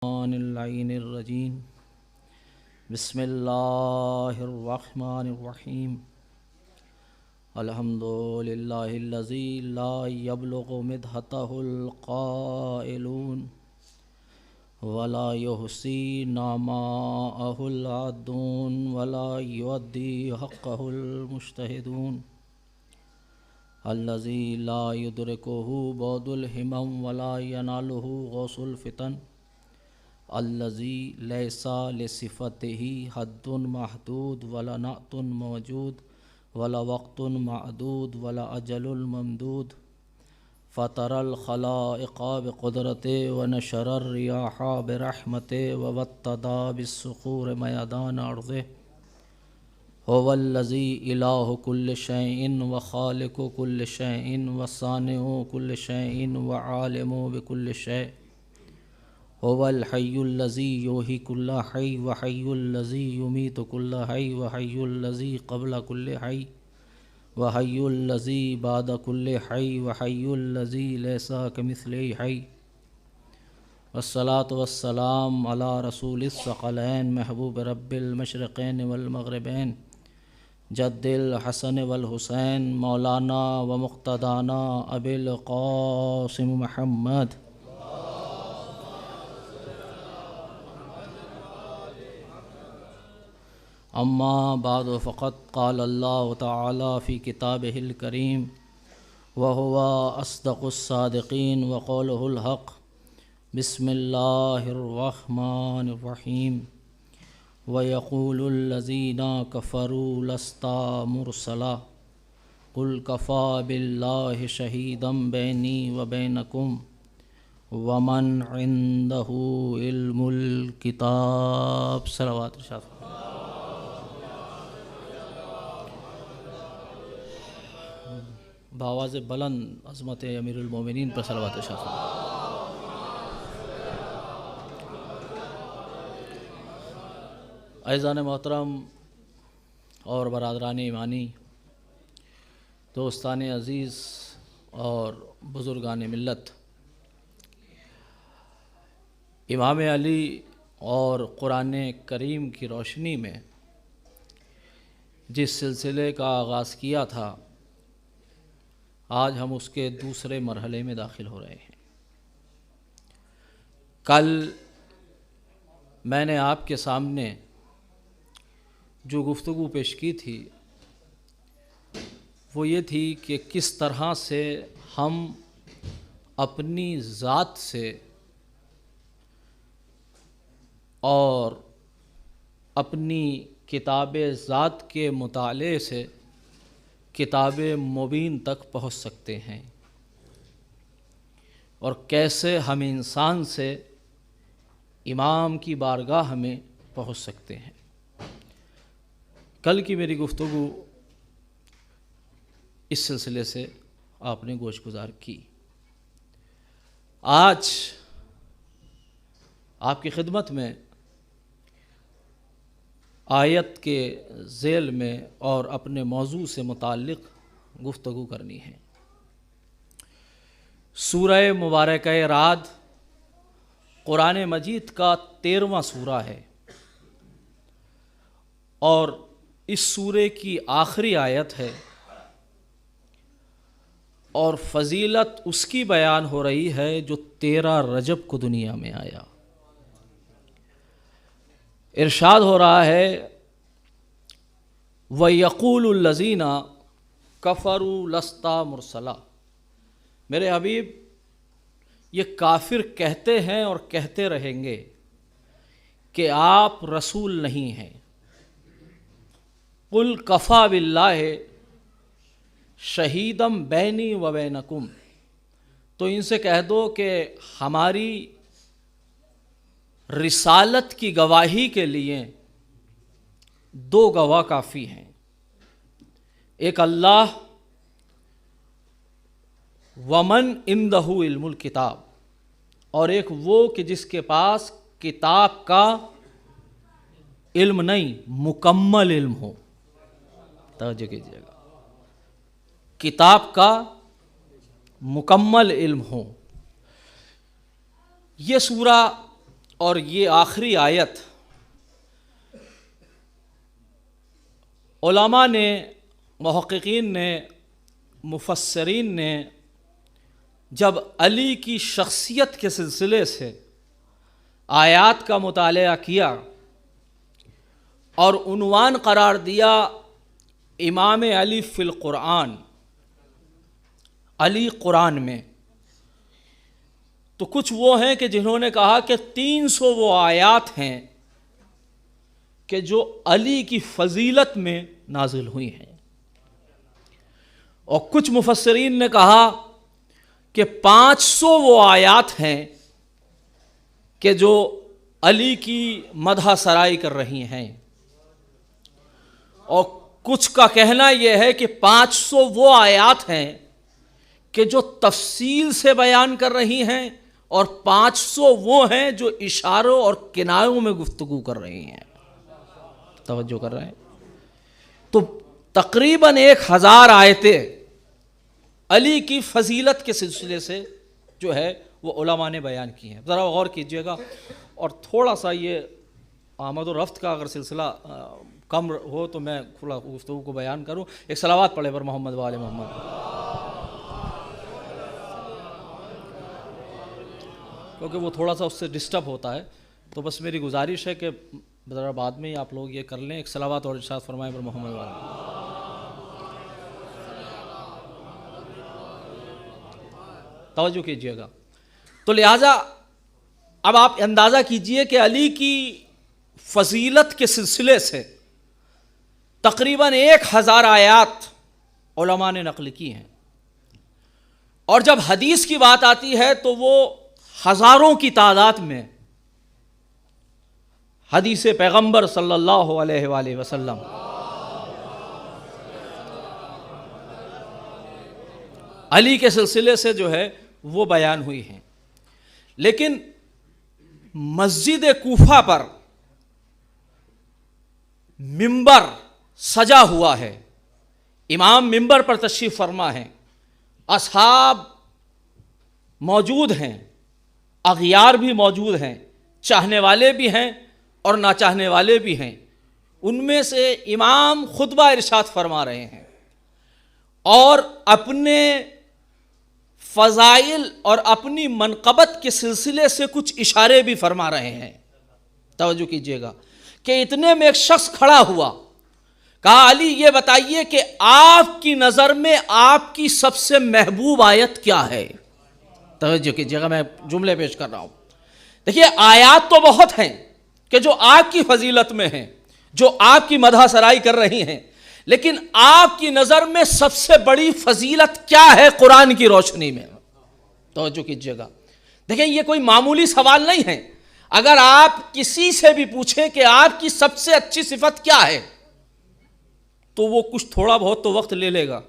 اللعین الرجیم بسم اللہ الرحمن الرحیم الحمد للہ الذی لا یبلغ مدحتہ القائلون ولا یحصی نعماءہ العادون ولا یؤدی حقہ المجتہدون الذی لا یدرکہ بعد الہمم ولا ینالہ غوث الفتن الذی لیس لصفتہ حد محدود ولا نعت موجود ولا وقت معدود ولا اجل ممدود فطر الخلائق بقدرت ونشر الریاح برحمت ووطد بالصخور میدان ارض هو الذی الہ کل شیء وخالق کل شیء وصانع کل شیء وعالم بکل شیء هو الحی الذی یحیی کل حی وحی الذی یمیت کل حی وحی الذی قبل کل حی وحی الذی بعد کل حی وحی الذی لیس کمثلہ حی والصلاة والسلام علی رسول الثقلین محبوب رب المشرقین والمغربین جد الحسن والحسین مولانا ومقتدانا ابی القاسم محمد اما بعد فقد قال اللہ تعالی فی کتابہ الکریم وہو اصدق الصادقین وقولہ الحق بسم اللہ الرحمن الرحیم ویقول الذین کفروا لست مرسلا قل کفی باللہ شہیدا بینی وبینکم ومن عندہ علم الکتاب صلوات ارشاد۔ بآواز بلند عظمت امیر المومنین پر صلوات ارشاد۔ عزیزان محترم اور برادران ایمانی، دوستان عزیز اور بزرگان ملت، امام علی اور قرآن کریم کی روشنی میں جس سلسلے کا آغاز کیا تھا، آج ہم اس کے دوسرے مرحلے میں داخل ہو رہے ہیں۔ کل میں نے آپ کے سامنے جو گفتگو پیش کی تھی وہ یہ تھی کہ کس طرح سے ہم اپنی ذات سے اور اپنی کتاب ذات کے مطالعے سے کتاب مبین تک پہنچ سکتے ہیں، اور کیسے ہم انسان سے امام کی بارگاہ میں پہنچ سکتے ہیں۔ کل کی میری گفتگو اس سلسلے سے آپ نے گوش گزار کی۔ آج آپ کی خدمت میں آیت کے ذیل میں اور اپنے موضوع سے متعلق گفتگو کرنی ہے۔ سورہ مبارکہ رعد قرآن مجید کا 13واں سورہ ہے، اور اس سورے کی آخری آیت ہے، اور فضیلت اس کی بیان ہو رہی ہے جو 13 رجب کو دنیا میں آیا۔ ارشاد ہو رہا ہے وَيَقُولُ الَّذِينَ كَفَرُوا لَسْتَ مُرْسَلًا۔ میرے حبیب، یہ کافر کہتے ہیں اور کہتے رہیں گے کہ آپ رسول نہیں ہیں۔ قُلْ كَفَى بِاللَّهِ شَهِيدًا بَيْنِي وَبَيْنَكُمْ، تو ان سے کہہ دو کہ ہماری رسالت کی گواہی کے لیے 2 گواہ کافی ہیں، ایک اللہ ومن عندہ علم الکتاب، اور ایک وہ کہ جس کے پاس کتاب کا علم نہیں، مکمل علم ہو۔ توجہ کیجیے گا، کتاب کا مکمل علم ہو۔ یہ سورہ اور یہ آخری آیت علماء نے، محققین نے، مفسرین نے جب علی کی شخصیت کے سلسلے سے آیات کا مطالعہ کیا اور عنوان قرار دیا امام علی فی القرآن، علی قرآن میں، تو کچھ وہ ہیں کہ جنہوں نے کہا کہ 300 وہ آیات ہیں کہ جو علی کی فضیلت میں نازل ہوئی ہیں، اور کچھ مفسرین نے کہا کہ 500 وہ آیات ہیں کہ جو علی کی مدح سرائی کر رہی ہیں، اور کچھ کا کہنا یہ ہے کہ 500 وہ آیات ہیں کہ جو تفصیل سے بیان کر رہی ہیں، اور 500 وہ ہیں جو اشاروں اور کنایوں میں گفتگو کر رہی ہیں۔ توجہ کر رہے ہیں؟ تو تقریباً 1000 آیتیں علی کی فضیلت کے سلسلے سے جو ہے وہ علماء نے بیان کی ہیں۔ ذرا غور کیجئے گا، اور تھوڑا سا یہ آمد و رفت کا اگر سلسلہ کم ہو تو میں کھلا گفتگو کو بیان کروں۔ ایک صلوات پڑھے پر محمد و آل محمد، کیونکہ وہ تھوڑا سا اس سے ڈسٹرب ہوتا ہے، تو بس میری گزارش ہے کہ ذرا بعد میں آپ لوگ یہ کر لیں۔ ایک صلوات اور ارشاد فرمائیں پر محمد و آل محمد۔ توجہ کیجئے گا۔ تو لہٰذا اب آپ اندازہ کیجئے کہ علی کی فضیلت کے سلسلے سے تقریباً 1000 آیات علماء نے نقل کی ہیں، اور جب حدیث کی بات آتی ہے تو وہ ہزاروں کی تعداد میں حدیث پیغمبر صلی اللہ علیہ وآلہ وسلم علی کے سلسلے سے جو ہے وہ بیان ہوئی ہیں۔ لیکن مسجد کوفہ پر ممبر سجا ہوا ہے، امام ممبر پر تشریف فرما ہے، اصحاب موجود ہیں، اغیار بھی موجود ہیں، چاہنے والے بھی ہیں اور نہ چاہنے والے بھی ہیں۔ ان میں سے امام خطبہ ارشاد فرما رہے ہیں اور اپنے فضائل اور اپنی منقبت کے سلسلے سے کچھ اشارے بھی فرما رہے ہیں۔ توجہ کیجئے گا کہ اتنے میں ایک شخص کھڑا ہوا، کہا علی یہ بتائیے کہ آپ کی نظر میں آپ کی سب سے محبوب آیت کیا ہے؟ توجہ کیجئے گا، میں جملے پیش کر رہا ہوں۔ دیکھیے آیات تو بہت ہیں کہ جو آپ کی فضیلت میں ہیں، جو آپ کی مدح سرائی کر رہی ہیں، لیکن آپ کی نظر میں سب سے بڑی فضیلت کیا ہے قرآن کی روشنی میں؟ توجہ کیجئے گا۔ دیکھیں یہ کوئی معمولی سوال نہیں ہے۔ اگر آپ کسی سے بھی پوچھیں کہ آپ کی سب سے اچھی صفت کیا ہے تو وہ کچھ تھوڑا بہت تو وقت لے لے گا۔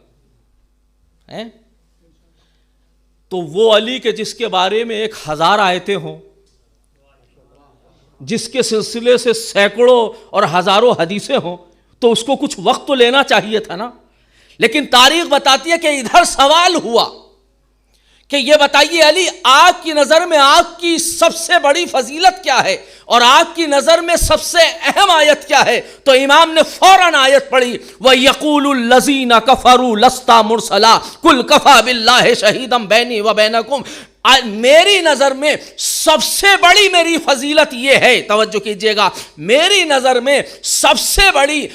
تو وہ علی کے جس کے بارے میں 1000 آیتیں ہوں، جس کے سلسلے سے سینکڑوں اور ہزاروں حدیثیں ہوں، تو اس کو کچھ وقت تو لینا چاہیے تھا نا۔ لیکن تاریخ بتاتی ہے کہ ادھر سوال ہوا کہ یہ بتائیے علی آپ کی نظر میں آپ کی سب سے بڑی فضیلت کیا ہے اور آپ کی نظر میں سب سے اہم آیت کیا ہے؟ تو امام نے فوراً آیت پڑھی، وَيَقُولُ الَّذِينَ كَفَرُوا لَسْتَ مُرْسَلًا قُلْ كَفَىٰ بِاللَّهِ شَهِيدًا بَيْنِي وَبَيْنَكُمْ۔ میری نظر میں سب سے بڑی میری فضیلت یہ ہے، توجہ کیجئے گا، میری نظر میں سب سے بڑی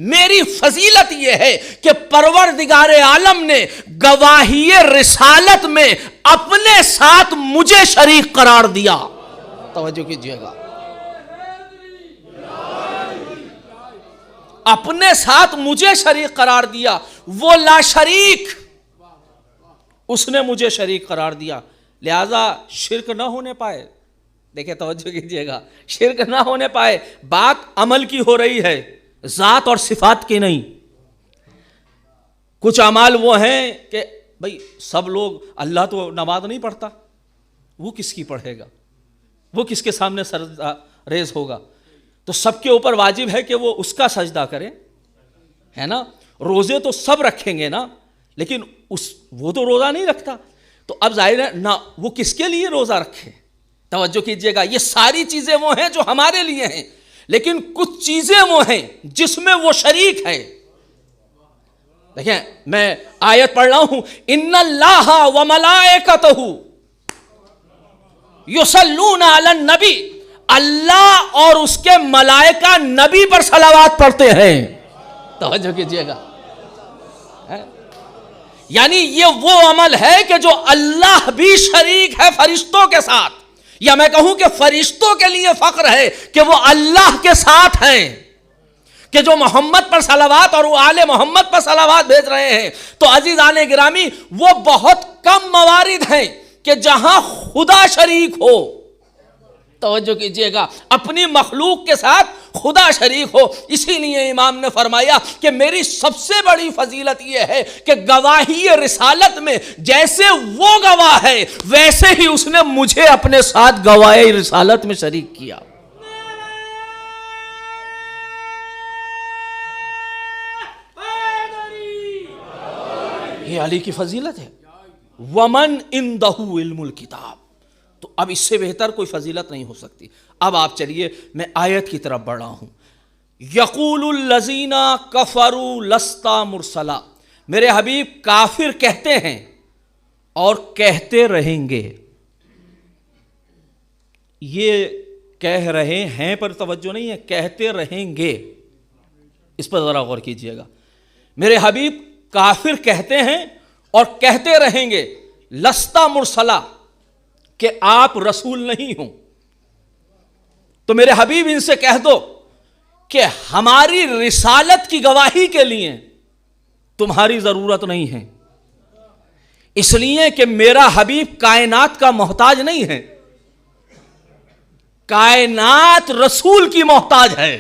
میری فضیلت یہ ہے کہ پروردگار عالم نے گواہی رسالت میں اپنے ساتھ مجھے شریک قرار دیا۔ توجہ کیجئے گا، اپنے ساتھ مجھے شریک قرار دیا، وہ لا شریک، اس نے مجھے شریک قرار دیا، لہذا شرک نہ ہونے پائے۔ دیکھیں توجہ کیجئے گا، شرک نہ ہونے پائے۔ بات عمل کی ہو رہی ہے، ذات اور صفات کی نہیں۔ کچھ اعمال وہ ہیں کہ بھئی سب لوگ، اللہ تو نماز نہیں پڑھتا، وہ کس کی پڑھے گا، وہ کس کے سامنے سر ریز ہوگا؟ تو سب کے اوپر واجب ہے کہ وہ اس کا سجدہ کریں، ہے نا۔ روزے تو سب رکھیں گے نا، لیکن وہ تو روزہ نہیں رکھتا، تو اب ظاہر ہے نہ وہ کس کے لیے روزہ رکھے، توجہ کیجئے گا، یہ ساری چیزیں وہ ہیں جو ہمارے لیے ہیں، لیکن کچھ چیزیں وہ ہیں جس میں وہ شریک ہے۔ دیکھیں میں آیت پڑھ رہا ہوں، ان اللہ وملائکتہ یصلون علی النبی، اللہ اور اس کے ملائکہ نبی پر صلوات پڑھتے ہیں۔ توجہ کیجئے گا، یعنی یہ وہ عمل ہے کہ جو اللہ بھی شریک ہے فرشتوں کے ساتھ، یا میں کہوں کہ فرشتوں کے لیے فخر ہے کہ وہ اللہ کے ساتھ ہیں، کہ جو محمد پر صلوات اور وہ آل محمد پر صلوات بھیج رہے ہیں۔ تو عزیزان گرامی، وہ بہت کم موارد ہیں کہ جہاں خدا شریک ہو، توجہ کیجئے گا، اپنی مخلوق کے ساتھ خدا شریک ہو۔ اسی لیے امام نے فرمایا کہ میری سب سے بڑی فضیلت یہ ہے کہ گواہی رسالت میں جیسے وہ گواہ ہے ویسے ہی اس نے مجھے اپنے ساتھ گواہی رسالت میں شریک کیا۔ یہ علی کی فضیلت ہے۔ ومن عندہ علم الکتاب، تو اب اس سے بہتر کوئی فضیلت نہیں ہو سکتی۔ اب آپ چلیے میں آیت کی طرف بڑھ رہا ہوں۔ یقول الذین کفروا لست مرسلا، میرے حبیب کافر کہتے ہیں اور کہتے رہیں گے۔ یہ کہہ رہے ہیں پر توجہ نہیں ہے، کہتے رہیں گے، اس پر ذرا غور کیجئے گا۔ میرے حبیب کافر کہتے ہیں اور کہتے رہیں گے لست مرسلا، کہ آپ رسول نہیں ہوں۔ تو میرے حبیب ان سے کہہ دو کہ ہماری رسالت کی گواہی کے لیے تمہاری ضرورت نہیں ہے، اس لیے کہ میرا حبیب کائنات کا محتاج نہیں ہے، کائنات رسول کی محتاج ہے۔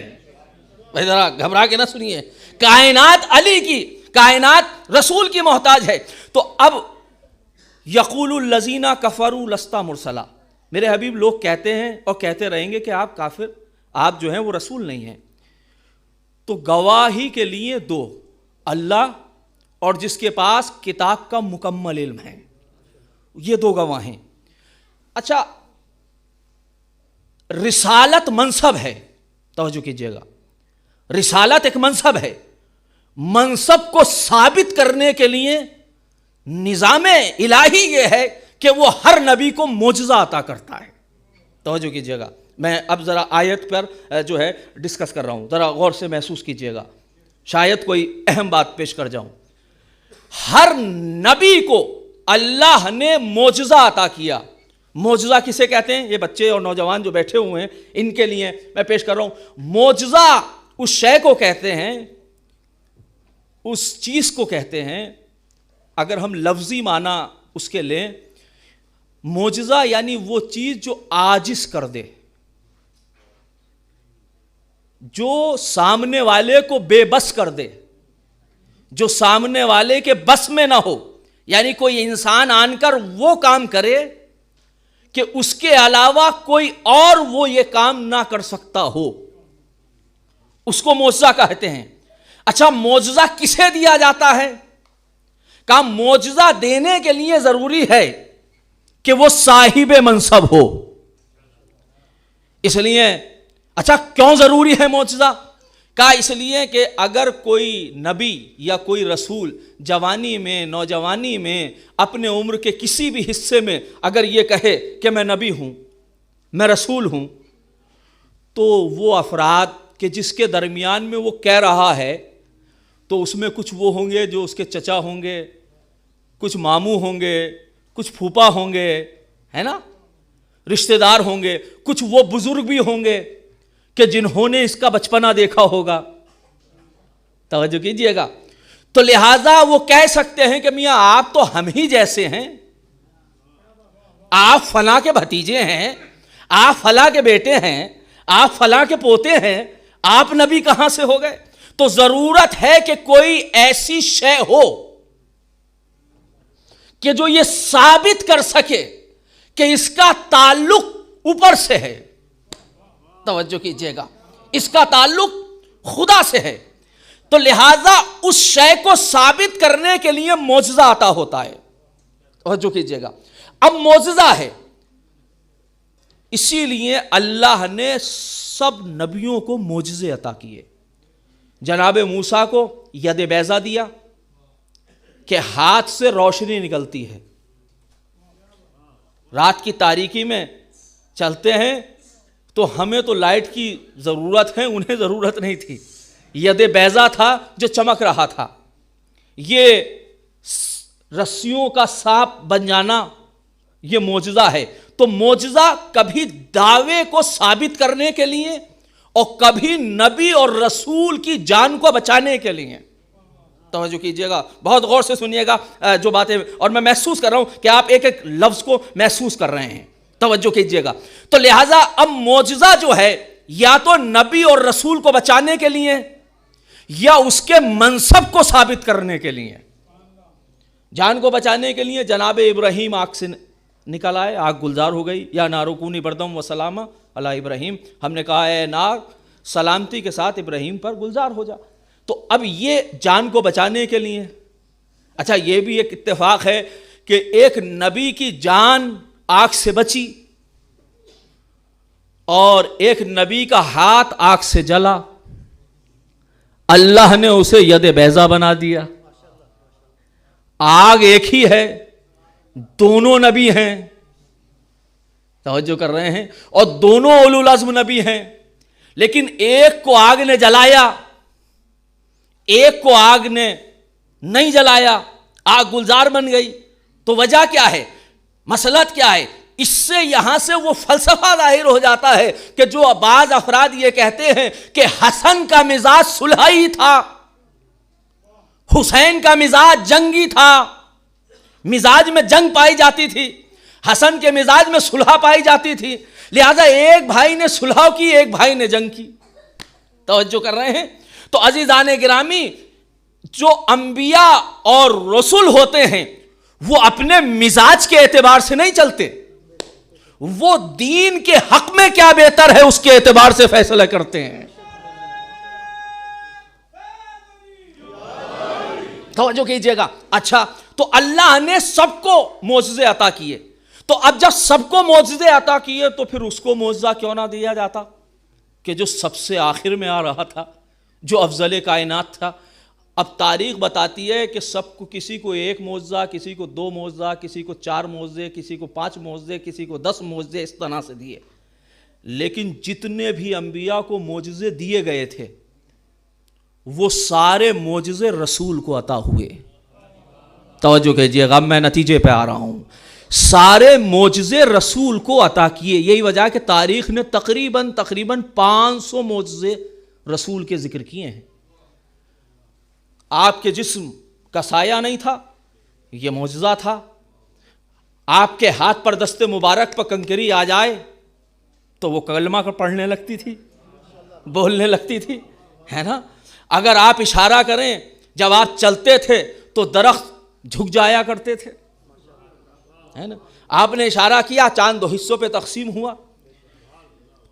بھائی ذرا گھبرا کے نہ سنیے، کائنات علی کی، کائنات رسول کی محتاج ہے۔ تو اب یقول الذین کفروا لست مرسلا، میرے حبیب لوگ کہتے ہیں اور کہتے رہیں گے کہ آپ کافر، آپ جو ہیں وہ رسول نہیں ہیں۔ تو گواہی کے لیے دو، اللہ اور جس کے پاس کتاب کا مکمل علم ہے، یہ دو گواہ ہیں۔ اچھا، رسالت منصب ہے، توجہ کیجئے گا، رسالت ایک منصب ہے، منصب کو ثابت کرنے کے لیے نظام الہی یہ ہے کہ وہ ہر نبی کو معجزہ عطا کرتا ہے۔ توجہ کیجئے گا، میں اب ذرا آیت پر جو ہے ڈسکس کر رہا ہوں، ذرا غور سے محسوس کیجئے گا، شاید کوئی اہم بات پیش کر جاؤں۔ ہر نبی کو اللہ نے معجزہ عطا کیا۔ معجزہ کسے کہتے ہیں؟ یہ بچے اور نوجوان جو بیٹھے ہوئے ہیں ان کے لیے میں پیش کر رہا ہوں۔ معجزہ اس شے کو کہتے ہیں، اس چیز کو کہتے ہیں، اگر ہم لفظی معنی اس کے لیں، معجزہ یعنی وہ چیز جو عاجز کر دے، جو سامنے والے کو بے بس کر دے، جو سامنے والے کے بس میں نہ ہو، یعنی کوئی انسان آن کر وہ کام کرے کہ اس کے علاوہ کوئی اور وہ یہ کام نہ کر سکتا ہو، اس کو معجزہ کہتے ہیں۔ اچھا، معجزہ کسے دیا جاتا ہے؟ کہا معجزہ دینے کے لیے ضروری ہے کہ وہ صاحب منصب ہو۔ اس لیے اچھا کیوں ضروری ہے معجزہ؟ کہا اس لیے کہ اگر کوئی نبی یا کوئی رسول جوانی میں، نوجوانی میں، اپنے عمر کے کسی بھی حصے میں اگر یہ کہے کہ میں نبی ہوں، میں رسول ہوں، تو وہ افراد کہ جس کے درمیان میں وہ کہہ رہا ہے تو اس میں کچھ وہ ہوں گے جو اس کے چچا ہوں گے، کچھ ماموں ہوں گے، کچھ پھوپا ہوں گے، ہے نا، رشتہ دار ہوں گے، کچھ وہ بزرگ بھی ہوں گے کہ جنہوں نے اس کا بچپنا دیکھا ہوگا۔ توجہ کیجئے گا، تو لہٰذا وہ کہہ سکتے ہیں کہ میاں آپ تو ہم ہی جیسے ہیں، آپ فلاں کے بھتیجے ہیں، آپ فلاں کے بیٹے ہیں، آپ فلاں کے پوتے ہیں، آپ نبی کہاں سے ہو گئے؟ تو ضرورت ہے کہ کوئی ایسی شے ہو کہ جو یہ ثابت کر سکے کہ اس کا تعلق اوپر سے ہے۔ توجہ کیجئے گا، اس کا تعلق خدا سے ہے، تو لہٰذا اس شے کو ثابت کرنے کے لیے معجزہ عطا ہوتا ہے۔ توجہ کیجئے گا، اب معجزہ ہے، اسی لیے اللہ نے سب نبیوں کو معجزے عطا کیے. جناب موسیٰ کو ید بیضا دیا کہ ہاتھ سے روشنی نکلتی ہے. رات کی تاریکی میں چلتے ہیں تو ہمیں تو لائٹ کی ضرورت ہے, انہیں ضرورت نہیں تھی. ید بیضا تھا جو چمک رہا تھا. یہ رسیوں کا سانپ بن جانا یہ معجزہ ہے. تو معجزہ کبھی دعوے کو ثابت کرنے کے لیے اور کبھی نبی اور رسول کی جان کو بچانے کے لیے. توجہ کیجئے گا, بہت غور سے سنیے گا جو باتیں, اور میں محسوس کر رہا ہوں کہ آپ ایک ایک لفظ کو محسوس کر رہے ہیں. توجہ کیجئے گا. تو لہٰذا اب معجزہ جو ہے یا تو نبی اور رسول کو بچانے کے لیے یا اس کے منصب کو ثابت کرنے کے لیے. جان کو بچانے کے لیے جناب ابراہیم آگ سے نکل آئے, آگ گلزار ہو گئی. یا نارکونی بردم و سلامہ علی ابراہیم, ہم نے کہا اے نار سلامتی کے ساتھ ابراہیم پر گلزار ہو جا. تو اب یہ جان کو بچانے کے لیے. اچھا یہ بھی ایک اتفاق ہے کہ ایک نبی کی جان آگ سے بچی اور ایک نبی کا ہاتھ آگ سے جلا, اللہ نے اسے ید بیضا بنا دیا. آگ ایک ہی ہے, دونوں نبی ہیں. توجہ کر رہے ہیں, اور دونوں اولو العزم نبی ہیں. لیکن ایک کو آگ نے جلایا, ایک کو آگ نے نہیں جلایا, آگ گلزار بن گئی. تو وجہ کیا ہے, مسئلہ کیا ہے؟ اس سے یہاں سے وہ فلسفہ ظاہر ہو جاتا ہے کہ جو بعض افراد یہ کہتے ہیں کہ حسن کا مزاج صلحی تھا, حسین کا مزاج جنگی تھا, مزاج میں جنگ پائی جاتی تھی, حسن کے مزاج میں صلح پائی جاتی تھی, لہذا ایک بھائی نے صلح کی ایک بھائی نے جنگ کی. توجہ کر رہے ہیں؟ تو عزیزان گرامی, جو انبیاء اور رسول ہوتے ہیں وہ اپنے مزاج کے اعتبار سے نہیں چلتے, وہ دین کے حق میں کیا بہتر ہے اس کے اعتبار سے فیصلہ کرتے ہیں. توجہ کیجئے گا. اچھا تو اللہ نے سب کو معجزے عطا کیے, تو اب جب سب کو معجزے عطا کیے تو پھر اس کو معجزہ کیوں نہ دیا جاتا کہ جو سب سے آخر میں آ رہا تھا, جو افضل کائنات تھا. اب تاریخ بتاتی ہے کہ سب کو, کسی کو ایک معجزہ, کسی کو 2 معجزہ, کسی کو 4 معجزے, کسی کو 5 معجزے, کسی کو 10 معجزے, اس طرح سے دیے. لیکن جتنے بھی انبیاء کو معجزے دیے گئے تھے وہ سارے معجزے رسول کو عطا ہوئے. توجہ کیجئے گا, میں نتیجے پہ آ رہا ہوں. سارے معجزے رسول کو عطا کیے. یہی وجہ ہے کہ تاریخ نے تقریباً 500 معجزے رسول کے ذکر کیے ہیں. آپ کے جسم کا سایہ نہیں تھا, یہ معجزہ تھا. آپ کے ہاتھ پر دست مبارک پر کنکری آ جائے تو وہ کلمہ پڑھنے لگتی تھی, بولنے لگتی تھی, ہے نا. اگر آپ اشارہ کریں, جب آپ چلتے تھے تو درخت جھک جایا کرتے تھے, ہے نا. آپ نے اشارہ کیا, چاند 2 حصوں پہ تقسیم ہوا.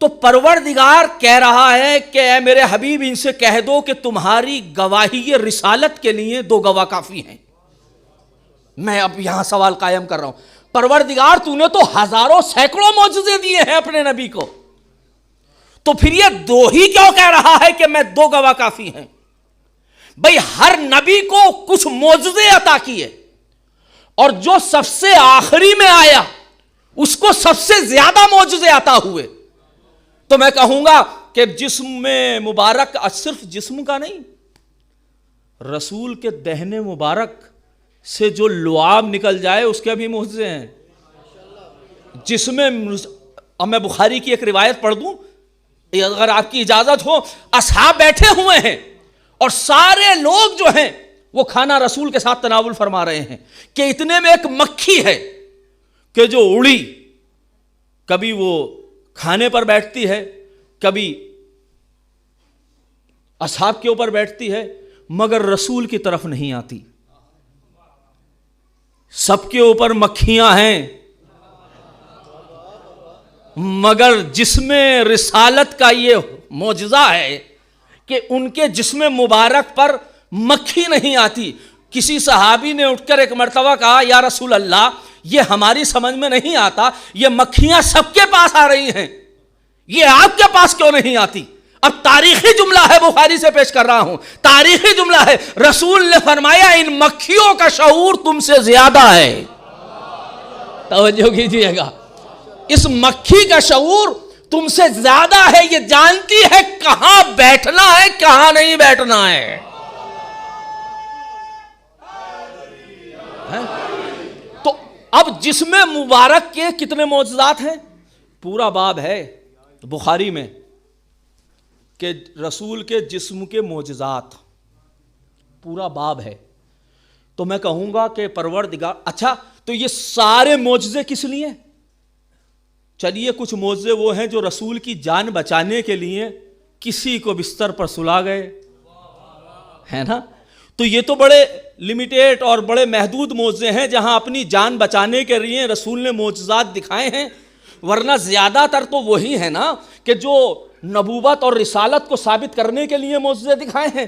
تو پروردگار کہہ رہا ہے کہ اے میرے حبیب ان سے کہہ دو کہ تمہاری گواہی رسالت کے لیے 2 گواہ کافی ہیں. میں اب یہاں سوال قائم کر رہا ہوں, پروردگار تو نے تو ہزاروں سینکڑوں معجزے دیے ہیں اپنے نبی کو, تو پھر یہ 2 ہی کیوں کہہ رہا ہے کہ میں 2 گواہ کافی ہیں؟ بھئی ہر نبی کو کچھ معجزے عطا کیے, اور جو سب سے آخری میں آیا اس کو سب سے زیادہ معجزے عطا ہوئے. تو میں کہوں گا کہ جسم میں مبارک, صرف جسم کا نہیں, رسول کے دہنے مبارک سے جو لعاب نکل جائے اس کے بھی معجزے ہیں. جسم میں, اب میں بخاری کی ایک روایت پڑھ دوں اگر آپ کی اجازت ہو. اصحاب بیٹھے ہوئے ہیں اور سارے لوگ جو ہیں وہ کھانا رسول کے ساتھ تناول فرما رہے ہیں کہ اتنے میں ایک مکھی ہے کہ جو اڑی, کبھی وہ کھانے پر بیٹھتی ہے, کبھی اصحاب کے اوپر بیٹھتی ہے, مگر رسول کی طرف نہیں آتی. سب کے اوپر مکھیاں ہیں مگر جسم رسالت کا یہ معجزہ ہے کہ ان کے جسم مبارک پر مکھی نہیں آتی. کسی صحابی نے اٹھ کر ایک مرتبہ کہا, یا رسول اللہ یہ ہماری سمجھ میں نہیں آتا. یہ مکھیاں سب کے پاس آ رہی ہیں, یہ آپ کے پاس کیوں نہیں آتی؟ اب تاریخی جملہ ہے, بخاری سے پیش کر رہا ہوں, تاریخی جملہ ہے. رسول نے فرمایا ان مکھیوں کا شعور تم سے زیادہ ہے. توجہ کیجیے گا, اس مکھی کا شعور تم سے زیادہ ہے. یہ جانتی ہے کہاں بیٹھنا ہے کہاں نہیں بیٹھنا ہے. تو اب جسم مبارک کے کتنے معجزات ہیں؟ پورا باب ہے بخاری میں کہ رسول کے جسم کے معجزات, پورا باب ہے. تو میں کہوں گا کہ پروردگار, اچھا تو یہ سارے معجزے کس لیے؟ چلیے کچھ معجزے وہ ہیں جو رسول کی جان بچانے کے لیے کسی کو بستر پر سلا گئے, ہے نا. تو یہ تو بڑے لمیٹیڈ اور بڑے محدود معجزے ہیں جہاں اپنی جان بچانے کے لیے رسول نے معجزات دکھائے ہیں. ورنہ زیادہ تر تو وہی ہے نا کہ جو نبوت اور رسالت کو ثابت کرنے کے لیے معجزے دکھائے ہیں.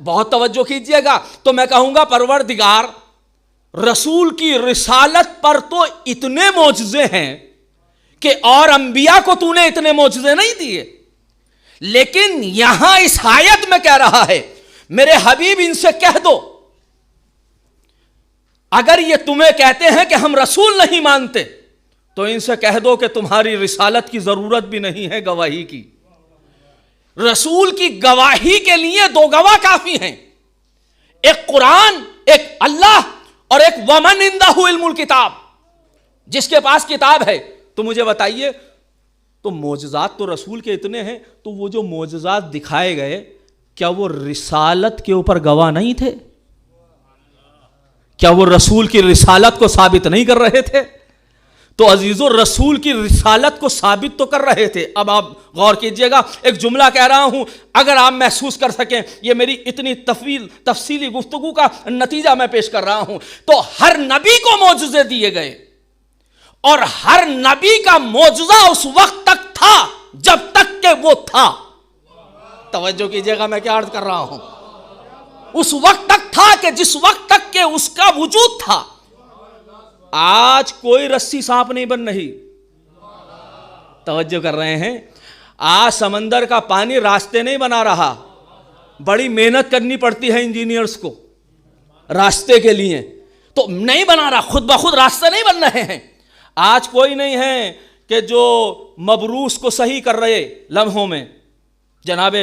بہت توجہ کیجئے گا. تو میں کہوں گا پروردگار رسول کی رسالت پر تو اتنے معجزے ہیں کہ اور انبیاء کو تو نے اتنے معجزے نہیں دیے. لیکن یہاں اس آیت میں کہہ رہا ہے میرے حبیب ان سے کہہ دو, اگر یہ تمہیں کہتے ہیں کہ ہم رسول نہیں مانتے تو ان سے کہہ دو کہ تمہاری رسالت کی ضرورت بھی نہیں ہے گواہی کی. رسول کی گواہی کے لیے دو گواہ کافی ہیں, ایک قرآن, ایک اللہ, اور ایک ومن عندہ علم الکتاب, جس کے پاس کتاب ہے. تو مجھے بتائیے, تو معجزات تو رسول کے اتنے ہیں, تو وہ جو معجزات دکھائے گئے کیا وہ رسالت کے اوپر گواہ نہیں تھے؟ کیا وہ رسول کی رسالت کو ثابت نہیں کر رہے تھے؟ تو عزیزو رسول کی رسالت کو ثابت تو کر رہے تھے. اب آپ غور کیجئے گا, ایک جملہ کہہ رہا ہوں, اگر آپ محسوس کر سکیں, یہ میری اتنی تفصیلی گفتگو کا نتیجہ میں پیش کر رہا ہوں. تو ہر نبی کو معجزے دیے گئے اور ہر نبی کا معجزہ اس وقت تک تھا جب تک کہ وہ تھا. توجہ کیجئے گا میں کیا عرض کر رہا ہوں, اس وقت تک تھا کہ جس وقت تک کہ اس کا وجود تھا. آج کوئی رسی سانپ نہیں بن رہی. توجہ کر رہے ہیں, آج سمندر کا پانی راستے نہیں بنا رہا, بڑی محنت کرنی پڑتی ہے انجینئرز کو راستے کے لیے, تو نہیں بنا رہا, خود بخود راستے نہیں بن رہے ہیں. آج کوئی نہیں ہے کہ جو مبروس کو صحیح کر رہے لمحوں میں. جناب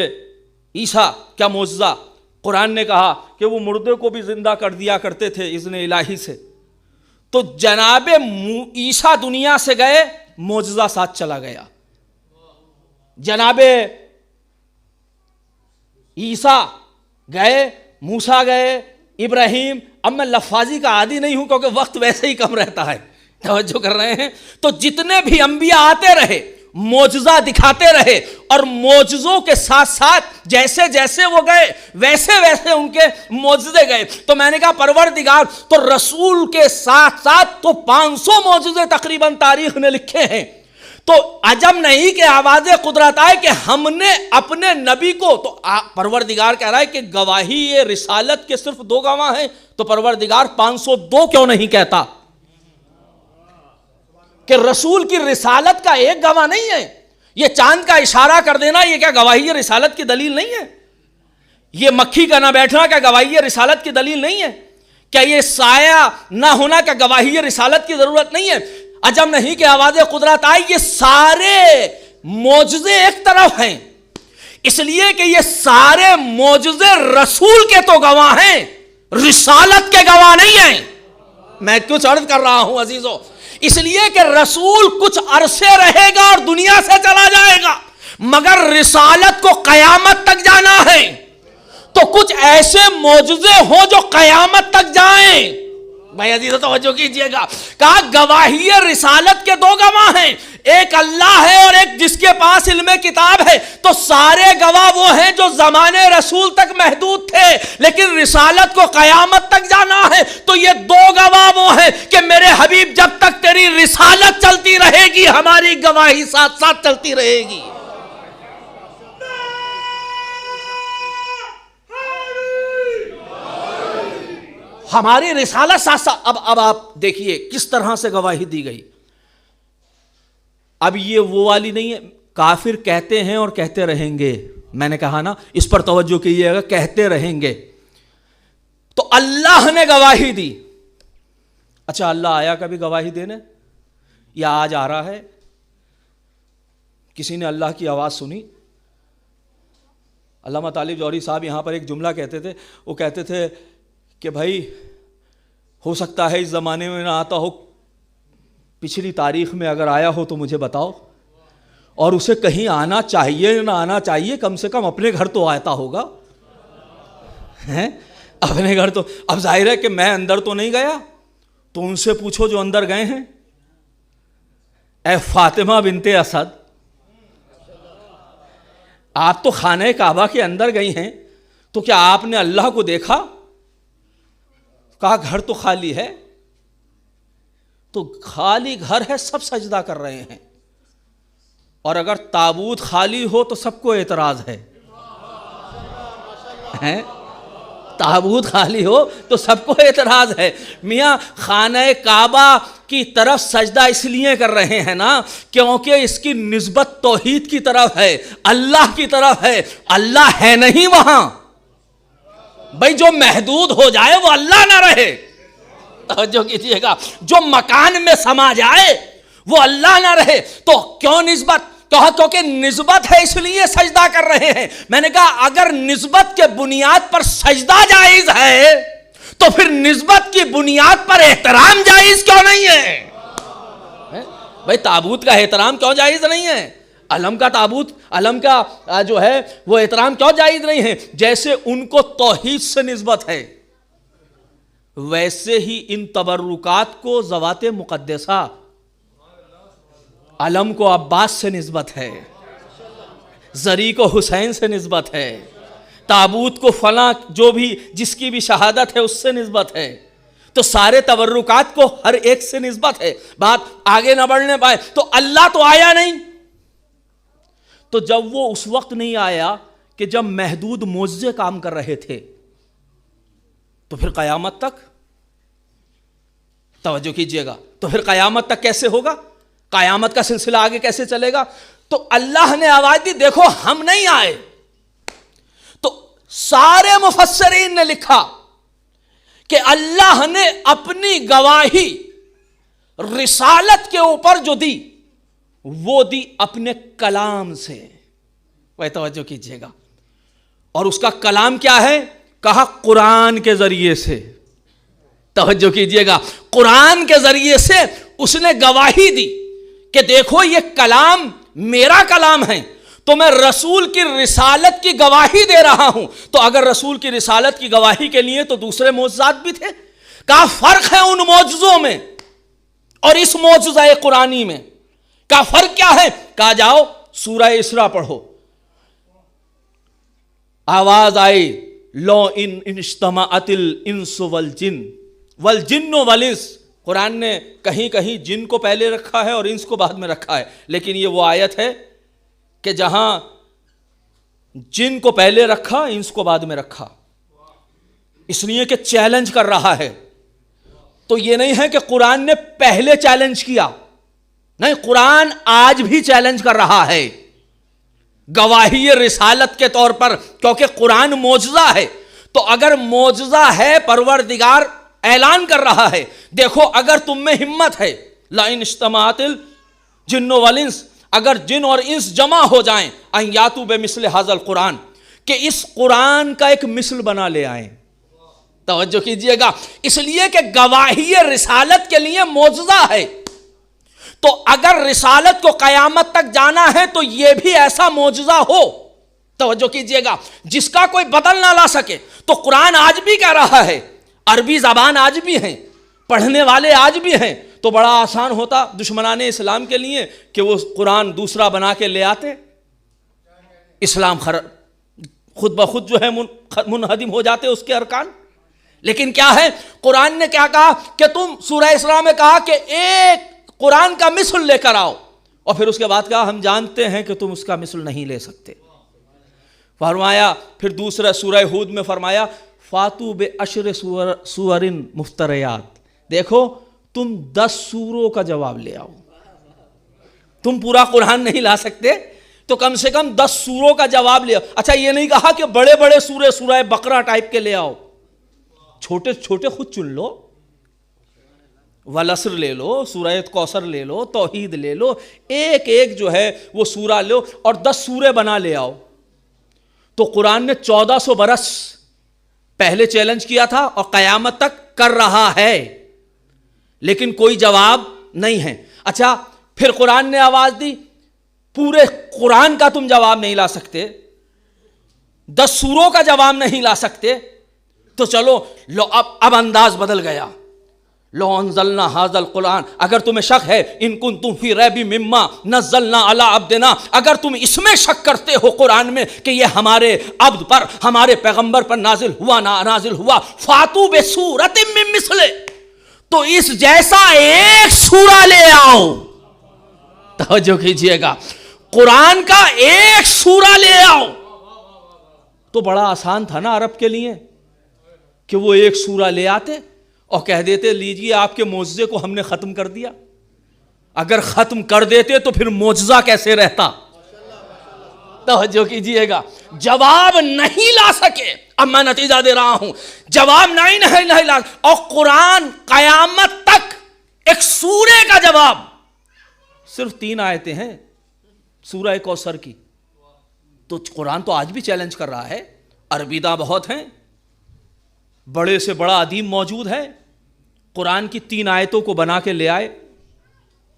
عیسیٰ کیا معجزہ, قرآن نے کہا کہ وہ مردے کو بھی زندہ کر دیا کرتے تھے اذن الہی سے. تو جناب عیسیٰ دنیا سے گئے, معجزہ ساتھ چلا گیا. جناب عیسیٰ گئے, موسیٰ گئے, ابراہیم. اب میں لفاظی کا عادی نہیں ہوں کیونکہ وقت ویسے ہی کم رہتا ہے. توجہ کر رہے ہیں. تو جتنے بھی انبیاء آتے رہے معجزہ دکھاتے رہے, اور معجزوں کے ساتھ ساتھ جیسے جیسے وہ گئے ویسے ویسے ان کے معجزے گئے. تو میں نے کہا پروردگار تو رسول کے ساتھ ساتھ تو 500 معجزے تقریباً تاریخ نے لکھے ہیں. تو عجب نہیں کہ آواز قدرت آئے کہ ہم نے اپنے نبی کو, تو پروردگار کہہ رہا ہے کہ گواہی یہ رسالت کے صرف 2 گواہ ہیں, تو پروردگار 502 کیوں نہیں کہتا کہ رسول کی رسالت کا ایک گواہ نہیں ہے. یہ چاند کا اشارہ کر دینا یہ کیا گواہی رسالت کی دلیل نہیں ہے؟ یہ مکھی کا نہ بیٹھنا کیا گواہی رسالت کی دلیل نہیں ہے؟ کیا یہ سایہ نہ ہونا کیا گواہی رسالت کی ضرورت نہیں ہے؟ عجب نہیں کہ آواز قدرت آئی. یہ سارے معجزے ایک طرف ہیں, اس لیے کہ یہ سارے معجزے رسول کے تو گواہ ہیں, رسالت کے گواہ نہیں ہیں. میں کچھ عرض کر رہا ہوں عزیزو, اس لیے کہ رسول کچھ عرصے رہے گا اور دنیا سے چلا جائے گا, مگر رسالت کو قیامت تک جانا ہے. تو کچھ ایسے معجزے ہوں جو قیامت تک جائیں. بھائی عزیزو توجہ کیجئے گا, کہا گواہی رسالت کے 2 گواہ ہیں, ایک اللہ ہے اور ایک جس کے پاس علم کتاب ہے. تو سارے گواہ وہ ہیں جو زمانے رسول تک محدود تھے, لیکن رسالت کو قیامت تک جانا ہے. تو یہ 2 گواہ وہ ہیں کہ میرے حبیب جب تک تیری رسالت چلتی رہے گی ہماری گواہی ساتھ ساتھ چلتی رہے گی. ہماری رسالت ساتھ ساتھ. اب آپ دیکھیے کس طرح سے گواہی دی گئی. اب یہ وہ والی نہیں ہے کافر کہتے ہیں اور کہتے رہیں گے. میں نے کہا نا اس پر توجہ کیجیے گا, کہتے رہیں گے. تو اللہ نے گواہی دی. اچھا اللہ آیا کبھی گواہی دینے, یا آج آ رہا ہے؟ کسی نے اللہ کی آواز سنی؟ علامہ طالب جوہری صاحب یہاں پر ایک جملہ کہتے تھے. وہ کہتے تھے کہ بھائی ہو سکتا ہے اس زمانے میں نہ آتا ہو, پچھلی تاریخ میں اگر آیا ہو تو مجھے بتاؤ, اور اسے کہیں آنا چاہیے نہ آنا چاہیے, کم سے کم اپنے گھر تو آتا ہوگا ہیں, اپنے گھر تو. اب ظاہر ہے کہ میں اندر تو نہیں گیا, تو ان سے پوچھو جو اندر گئے ہیں. اے فاطمہ بنت اسد, آپ تو خانہ کعبہ کے اندر گئی ہیں, تو کیا آپ نے اللہ کو دیکھا؟ کہا گھر تو خالی ہے. تو خالی گھر ہے, سب سجدہ کر رہے ہیں, اور اگر تابوت خالی ہو تو سب کو اعتراض ہے. تابوت خالی ہو تو سب کو اعتراض ہے. میاں خانہ کعبہ کی طرف سجدہ اس لیے کر رہے ہیں نا کیونکہ اس کی نسبت توحید کی طرف ہے, اللہ کی طرف ہے. اللہ ہے نہیں وہاں بھائی, جو محدود ہو جائے وہ اللہ نہ رہے. توجہ کیجیے گا, جو مکان میں سما جائے وہ اللہ نہ رہے. تو کیوں نسبت؟ کیونکہ نسبت ہے اس لیے سجدہ کر رہے ہیں. میں نے کہا اگر نسبت کے بنیاد پر سجدہ جائز ہے تو پھر نسبت کی بنیاد پر احترام جائز کیوں نہیں ہے؟ بھائی تابوت کا احترام کیوں جائز نہیں ہے؟ علم کا تابوت, علم کا جو ہے وہ احترام کیوں جائز نہیں ہے؟ جیسے ان کو توحید سے نسبت ہے, ویسے ہی ان تبرکات کو ذوات مقدسہ, علم کو عباس سے نسبت ہے, زری کو حسین سے نسبت ہے, تابوت کو فلاں جو بھی جس کی بھی شہادت ہے اس سے نسبت ہے. تو سارے تبرکات کو ہر ایک سے نسبت ہے. بات آگے نہ بڑھنے پائے تو اللہ تو آیا نہیں. تو جب وہ اس وقت نہیں آیا کہ جب محدود معجزے کام کر رہے تھے, تو پھر قیامت تک توجہ کیجئے گا, تو پھر قیامت تک کیسے ہوگا؟ قیامت کا سلسلہ آگے کیسے چلے گا؟ تو اللہ نے آواز دی دیکھو ہم نہیں آئے. تو سارے مفسرین نے لکھا کہ اللہ نے اپنی گواہی رسالت کے اوپر جو دی وہ دی اپنے کلام سے. وہ توجہ کیجئے گا, اور اس کا کلام کیا ہے؟ کہا قرآن کے ذریعے سے. توجہ کیجئے گا, قرآن کے ذریعے سے اس نے گواہی دی کہ دیکھو یہ کلام میرا کلام ہے, تو میں رسول کی رسالت کی گواہی دے رہا ہوں. تو اگر رسول کی رسالت کی گواہی کے لیے تو دوسرے معجزات بھی تھے. کہا فرق ہے ان معجزوں میں اور اس معجزہ قرآنی میں. کہا فرق کیا ہے؟ کہا جاؤ سورہ اسراء پڑھو. آواز آئی لو ان اجتمعت الانس والجن والانس. قرآن نے کہیں کہیں جن کو پہلے رکھا ہے اور انس کو بعد میں رکھا ہے, لیکن یہ وہ آیت ہے کہ جہاں جن کو پہلے رکھا انس کو بعد میں رکھا, اس لیے کہ چیلنج کر رہا ہے. تو یہ نہیں ہے کہ قرآن نے پہلے چیلنج کیا, نہیں, قرآن آج بھی چیلنج کر رہا ہے گواہی رسالت کے طور پر, کیونکہ قرآن معجزہ ہے. تو اگر معجزہ ہے پروردگار اعلان کر رہا ہے دیکھو اگر تم میں ہمت ہے, لئن اجتمعت الجن والانس, اگر جن اور انس جمع ہو جائیں, ان یاتوا بمثل ھذا القرآن, کہ اس قرآن کا ایک مثل بنا لے آئیں. توجہ کیجئے گا, اس لیے کہ گواہی رسالت کے لیے معجزہ ہے. تو اگر رسالت کو قیامت تک جانا ہے تو یہ بھی ایسا معجزہ ہو, توجہ کیجئے گا, جس کا کوئی بدل نہ لا سکے. تو قرآن آج بھی کہہ رہا ہے, عربی زبان آج بھی ہیں, پڑھنے والے آج بھی ہیں, تو بڑا آسان ہوتا دشمنان اسلام کے لیے کہ وہ قرآن دوسرا بنا کے لے آتے, اسلام خود بخود جو ہے منہدم ہو جاتے اس کے ارکان. لیکن کیا ہے, قرآن نے کیا کہا کہ تم سورہ اسراء میں کہا کہ ایک قرآن کا مثل لے کر آؤ, اور پھر اس کے بعد کہا ہم جانتے ہیں کہ تم اس کا مثل نہیں لے سکتے. فرمایا پھر دوسرا سورہ ہود میں فرمایا فاتو بے اشر سورن مفتریات، دیکھو تم 10 سوروں کا جواب لے آؤ. تم پورا قرآن نہیں لا سکتے تو کم سے کم 10 سوروں کا جواب لے آؤ. اچھا یہ نہیں کہا کہ بڑے بڑے سورے سورہ بقرہ ٹائپ کے لے آؤ، چھوٹے چھوٹے خود چن لو. والعصر لے لو، سورہ کوثر لے لو، توحید لے لو، ایک ایک جو ہے وہ سورہ لو اور 10 سورے بنا لے آؤ. تو قرآن نے 1400 برس پہلے چیلنج کیا تھا اور قیامت تک کر رہا ہے، لیکن کوئی جواب نہیں ہے. اچھا پھر قرآن نے آواز دی پورے قرآن کا تم جواب نہیں لا سکتے، 10 سوروں کا جواب نہیں لا سکتے، تو چلو لو اب انداز بدل گیا. لو انزلنا ھذا القرآن، اگر تمہیں شک ہے ان کنتم فی ریب مما نزلنا علی عبدنا، اگر تم اس میں شک کرتے ہو قرآن میں کہ یہ ہمارے عبد پر، ہمارے پیغمبر پر نازل ہوا نہ نازل ہوا، فاتو بسورۃ من مثلہ، تو اس جیسا ایک سورہ لے آؤ. توجہ کیجئے گا، قرآن کا ایک سورہ لے آؤ. تو بڑا آسان تھا نا عرب کے لیے کہ وہ ایک سورہ لے آتے اور کہہ دیتے لیجئے آپ کے معجزے کو ہم نے ختم کر دیا. اگر ختم کر دیتے تو پھر معجزہ کیسے رہتا؟ توجہ کیجئے گا، جواب نہیں لا سکے. اب میں نتیجہ دے رہا ہوں، جواب نہیں لا، اور قرآن قیامت تک ایک سورے کا جواب، صرف 3 آیتیں ہیں سورہ کوثر کی. تو قرآن تو آج بھی چیلنج کر رہا ہے. عربیدہ بہت ہیں، بڑے سے بڑا ادیب موجود ہے، قرآن کی 3 آیتوں کو بنا کے لے آئے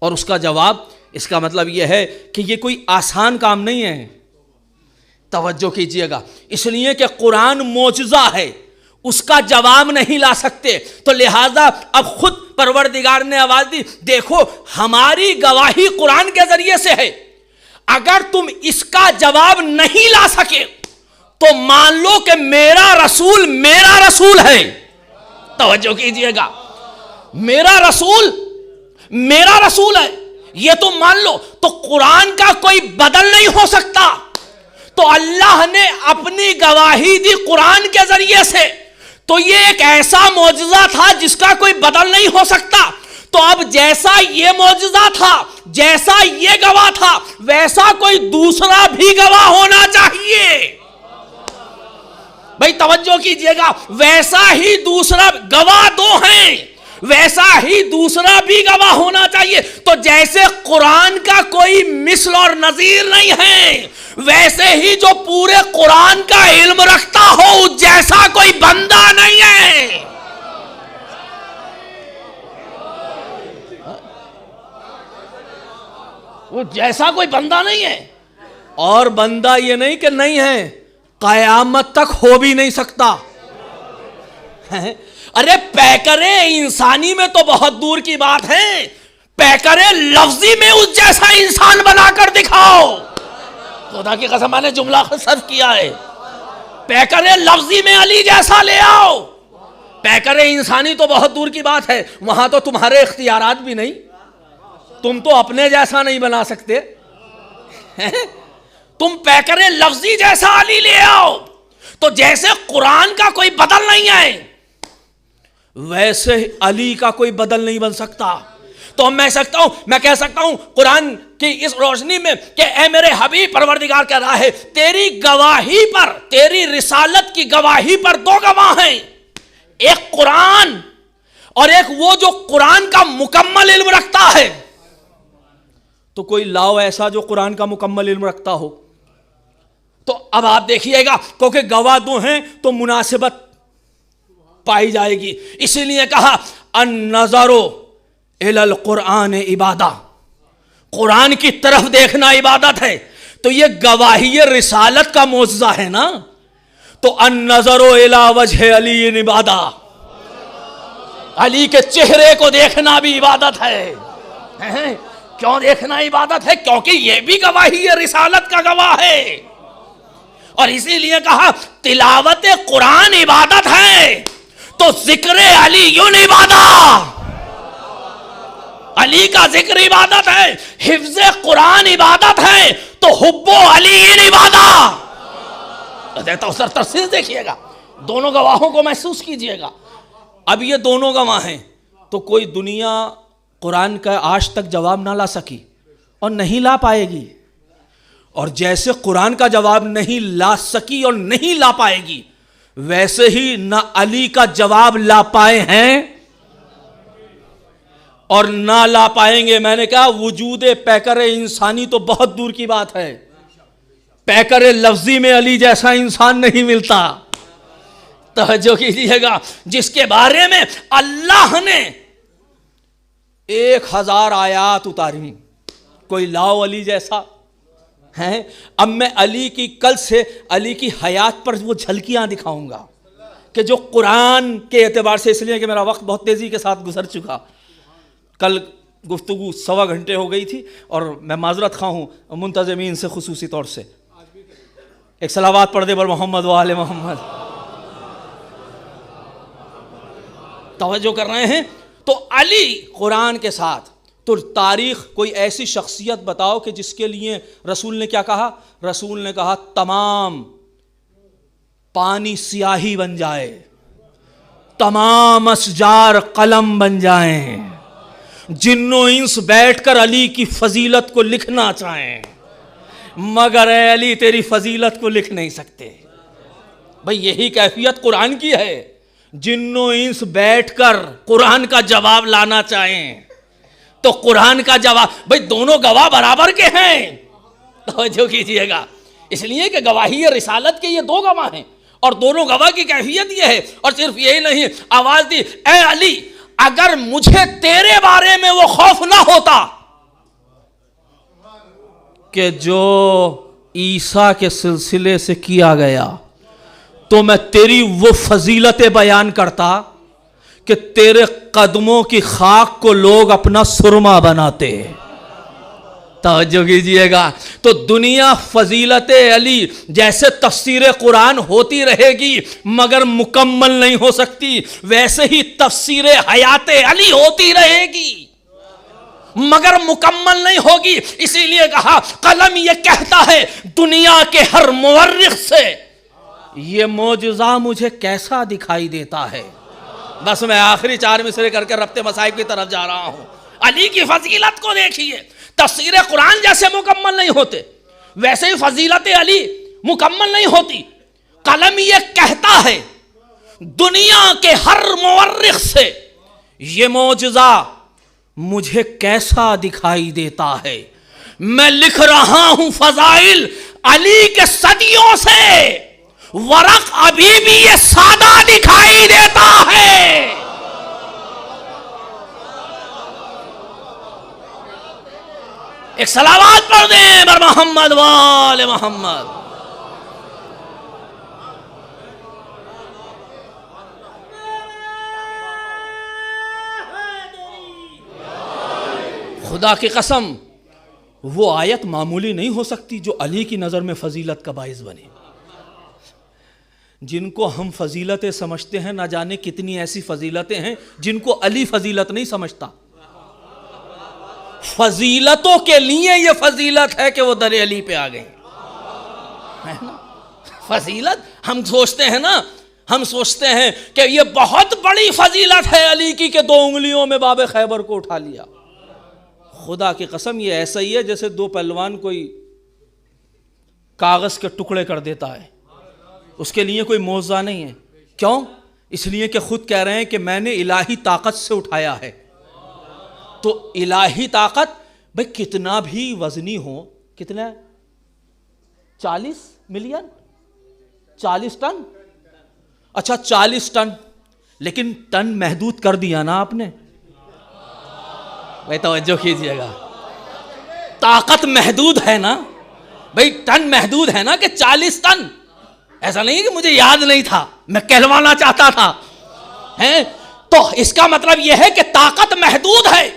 اور اس کا جواب. اس کا مطلب یہ ہے کہ یہ کوئی آسان کام نہیں ہے. توجہ کیجئے گا، اس لیے کہ قرآن معجزہ ہے، اس کا جواب نہیں لا سکتے. تو لہٰذا اب خود پروردگار نے آواز دی دیکھو ہماری گواہی قرآن کے ذریعے سے ہے، اگر تم اس کا جواب نہیں لا سکے تو مان لو کہ میرا رسول ہے. توجہ کیجئے گا، میرا رسول ہے، یہ تم مان لو. تو قرآن کا کوئی بدل نہیں ہو سکتا. تو اللہ نے اپنی گواہی دی قرآن کے ذریعے سے، تو یہ ایک ایسا معجزہ تھا جس کا کوئی بدل نہیں ہو سکتا. تو اب جیسا یہ معجزہ تھا، جیسا یہ گواہ تھا، ویسا کوئی دوسرا بھی گواہ ہونا چاہیے. بھائی توجہ کیجئے گا، ویسا ہی دوسرا گواہ 2 ہیں، ویسا ہی دوسرا بھی گواہ ہونا چاہیے. تو جیسے قرآن کا کوئی مثل اور نظیر نہیں ہے، ویسے ہی جو پورے قرآن کا علم رکھتا ہو جیسا کوئی بندہ نہیں ہے. وہ جیسا کوئی بندہ نہیں ہے. اور بندہ یہ نہیں کہ نہیں ہے، قیامت تک ہو بھی نہیں سکتا. ارے پیکرے انسانی میں تو بہت دور کی بات ہے، پیکرے لفظی میں اس جیسا انسان بنا کر دکھاؤ. خدا کی قسم میں نے جملہ صرف کیا ہے، پیکرے لفظی میں علی جیسا لے آؤ. پیکرے انسانی تو بہت دور کی بات ہے، وہاں تو تمہارے اختیارات بھی نہیں، تم تو اپنے جیسا نہیں بنا سکتے. تم پیکرے لفظی جیسا علی لے آؤ. تو جیسے قرآن کا کوئی بدل نہیں ہے، ویسے علی کا کوئی بدل نہیں بن سکتا. تو میں کہہ سکتا ہوں قرآن کی اس روشنی میں کہ اے میرے حبیب، پروردگار کہہ رہا ہے تیری گواہی پر، تیری رسالت کی گواہی پر 2 گواہ ہیں، ایک قرآن اور ایک وہ جو قرآن کا مکمل علم رکھتا ہے. تو کوئی لاؤ ایسا جو قرآن کا مکمل علم رکھتا ہو. تو اب آپ دیکھیے گا کیونکہ گواہ 2 ہیں تو مناسبت پائی جائے گی. اسی لیے کہا النظر الی القرآن عبادہ، قرآن کی طرف دیکھنا عبادت ہے. تو یہ گواہی رسالت کا معجزہ ہے نا. تو النظر الی وجہ علی عبادہ، علی کے چہرے کو دیکھنا بھی عبادت ہے. کیوں دیکھنا عبادت ہے؟ کیونکہ یہ بھی گواہی رسالت کا گواہ ہے. اور اسی لیے کہا تلاوت قرآن عبادت ہے تو ذکر علی عبادت، علی کا ذکر عبادت ہے. حفظ قرآن عبادت ہے تو حب علی عبادت. تفسیر دیکھیے گا، دونوں گواہوں کو محسوس کیجئے گا. اب یہ دونوں گواہ ہیں تو کوئی دنیا قرآن کا آج تک جواب نہ لا سکی اور نہیں لا پائے گی. اور جیسے قرآن کا جواب نہیں لا سکی اور نہیں لا پائے گی، ویسے ہی نہ علی کا جواب لا پائے ہیں اور نہ لا پائیں گے. میں نے کہا وجود پیکر انسانی تو بہت دور کی بات ہے، پیکر لفظی میں علی جیسا انسان نہیں ملتا. توجہ کیجیے گا، جس کے بارے میں اللہ نے 1000 آیات اتاری، کوئی لاؤ علی جیسا ہے. اب میں علی کی کل سے علی کی حیات پر وہ جھلکیاں دکھاؤں گا کہ جو قرآن کے اعتبار سے، اس لیے کہ میرا وقت بہت تیزی کے ساتھ گزر چکا، کل گفتگو 1.25 گھنٹے ہو گئی تھی اور میں معذرت خواہ ہوں منتظمین سے خصوصی طور سے. ایک صلوات پڑھ دے بر محمد و آل محمد. توجہ کر رہے ہیں؟ تو علی قرآن کے ساتھ. تو تاریخ کوئی ایسی شخصیت بتاؤ کہ جس کے لیے رسول نے کیا کہا؟ رسول نے کہا تمام پانی سیاہی بن جائے، تمام اشجار قلم بن جائیں، جن و انس بیٹھ کر علی کی فضیلت کو لکھنا چاہیں، مگر اے علی تیری فضیلت کو لکھ نہیں سکتے. بھئی یہی کیفیت قرآن کی ہے. جن و انس بیٹھ کر قرآن کا جواب لانا چاہیں تو قرآن کا جواب، بھئی دونوں گواہ برابر کے ہیں. توجہ کیجئے گا، اس لیے کہ گواہی رسالت کے یہ 2 گواہ ہیں اور دونوں گواہ کی کیفیت یہ ہے. اور صرف یہی نہیں، آواز دی اے علی اگر مجھے تیرے بارے میں وہ خوف نہ ہوتا کہ جو عیسیٰ کے سلسلے سے کیا گیا تو میں تیری وہ فضیلتیں بیان کرتا کہ تیرے قدموں کی خاک کو لوگ اپنا سرما بناتے. توجہ کیجئے گا. تو دنیا فضیلت علی جیسے تفسیر قرآن ہوتی رہے گی مگر مکمل نہیں ہو سکتی، ویسے ہی تفسیر حیات علی ہوتی رہے گی مگر مکمل نہیں ہوگی. اسی لیے کہا قلم یہ کہتا ہے دنیا کے ہر مورخ سے یہ معجزہ مجھے کیسا دکھائی دیتا ہے. بس میں آخری 4 مصرے کر کے ربط مصائب کی طرف جا رہا ہوں. علی کی فضیلت کو دیکھیے. تفسیر قرآن جیسے مکمل نہیں ہوتے ویسے ہی فضیلت علی مکمل نہیں ہوتی. قلم یہ کہتا ہے دنیا کے ہر مورخ سے یہ معجزہ مجھے کیسا دکھائی دیتا ہے. میں لکھ رہا ہوں فضائل علی کے صدیوں سے، ورق ابھی بھی یہ سادہ دکھائی دیتا ہے. ایک صلوات پڑھ دیں بر محمد و آل محمد. خدا کی قسم وہ آیت معمولی نہیں ہو سکتی جو علی کی نظر میں فضیلت کا باعث بنے. جن کو ہم فضیلتیں سمجھتے ہیں نہ جانے کتنی ایسی فضیلتیں ہیں جن کو علی فضیلت نہیں سمجھتا. فضیلتوں کے لیے یہ فضیلت ہے کہ وہ در علی پہ آ گئے. فضیلت ہم سوچتے ہیں کہ یہ بہت بڑی فضیلت ہے علی کی کہ 2 انگلیوں میں باب خیبر کو اٹھا لیا. خدا کی قسم یہ ایسا ہی ہے جیسے 2 پہلوان کوئی کاغذ کے ٹکڑے کر دیتا ہے. اس کے لیے کوئی معجزہ نہیں ہے. کیوں؟ اس لیے کہ خود کہہ رہے ہیں کہ میں نے الہی طاقت سے اٹھایا ہے. تو الہی طاقت بھئی کتنا بھی وزنی ہو، کتنا 40 ملین 40 ٹن، اچھا 40 ٹن، لیکن ٹن محدود کر دیا نا آپ نے. بھئی توجہ کیجئے گا، طاقت محدود ہے نا بھئی، ٹن محدود ہے نا کہ 40 ٹن. ایسا نہیں کہ مجھے یاد نہیں تھا، میں کہلوانا چاہتا تھا. تو اس کا مطلب یہ ہے کہ طاقت محدود ہے،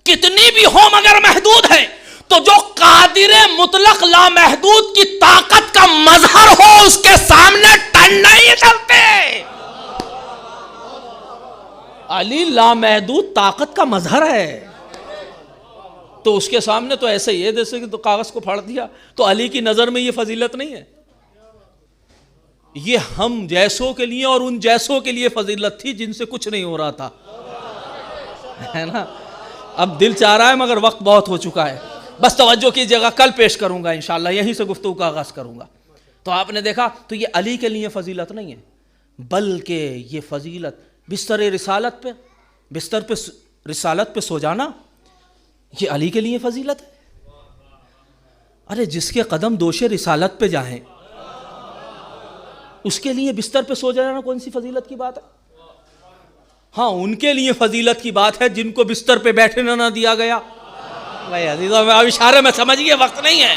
کتنی بھی ہو مگر محدود ہے. تو جو قادر مطلق لامحدود کی طاقت کا مظہر ہو اس کے سامنے ٹن نہیں چلتے. علی لامحدود طاقت کا مظہر ہے، تو اس کے سامنے تو ایسے ہی ہے جیسے کہ تو کاغذ کو پھاڑ دیا. تو علی کی نظر میں یہ فضیلت نہیں ہے. یہ ہم جیسوں کے لیے اور ان جیسوں کے لیے فضیلت تھی جن سے کچھ نہیں ہو رہا تھا، ہے نا. اب دل چاہ رہا ہے مگر وقت بہت ہو چکا ہے. بس توجہ کیجیے گا، کل پیش کروں گا انشاءاللہ، یہیں سے گفتگو کا آغاز کروں گا. تو آپ نے دیکھا تو یہ علی کے لیے فضیلت نہیں ہے، بلکہ یہ فضیلت بستر رسالت پہ سو جانا، یہ علی کے لیے فضیلت ہے. ارے جس کے قدم دوش رسالت پہ جائیں اس کے لیے بستر پہ سو جانا کون سی فضیلت کی بات ہے؟ ہاں ان کے لیے فضیلت کی بات ہے جن کو بستر پہ بیٹھنے نہ دیا گیا. بھائی عزیزوں میں اب اشارے میں سمجھیے، وقت نہیں ہے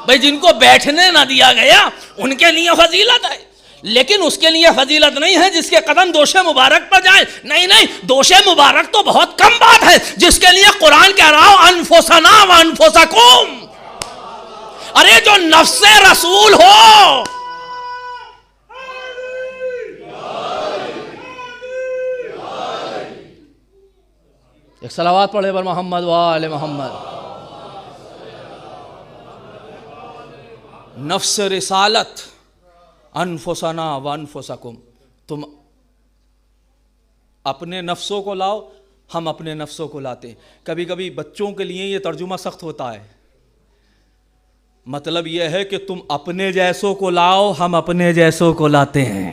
بھائی. جن کو بیٹھنے نہ دیا گیا ان کے لیے فضیلت ہے، لیکن اس کے لیے فضیلت نہیں ہے جس کے قدم دوش مبارک پر جائیں. نہیں، دوش مبارک تو بہت کم بات ہے جس کے لیے قرآن کہہ رہا ہو انفسنا و انفسکم. ارے جو نفس رسول ہو، ایک صلوات پڑھے بر محمد و آل محمد. نفس رسالت انفسنا و انفسکم، تم اپنے نفسوں کو لاؤ، ہم اپنے نفسوں کو لاتے ہیں. کبھی کبھی بچوں کے لیے یہ ترجمہ سخت ہوتا ہے، مطلب یہ ہے کہ تم اپنے جیسوں کو لاؤ، ہم اپنے جیسوں کو لاتے ہیں.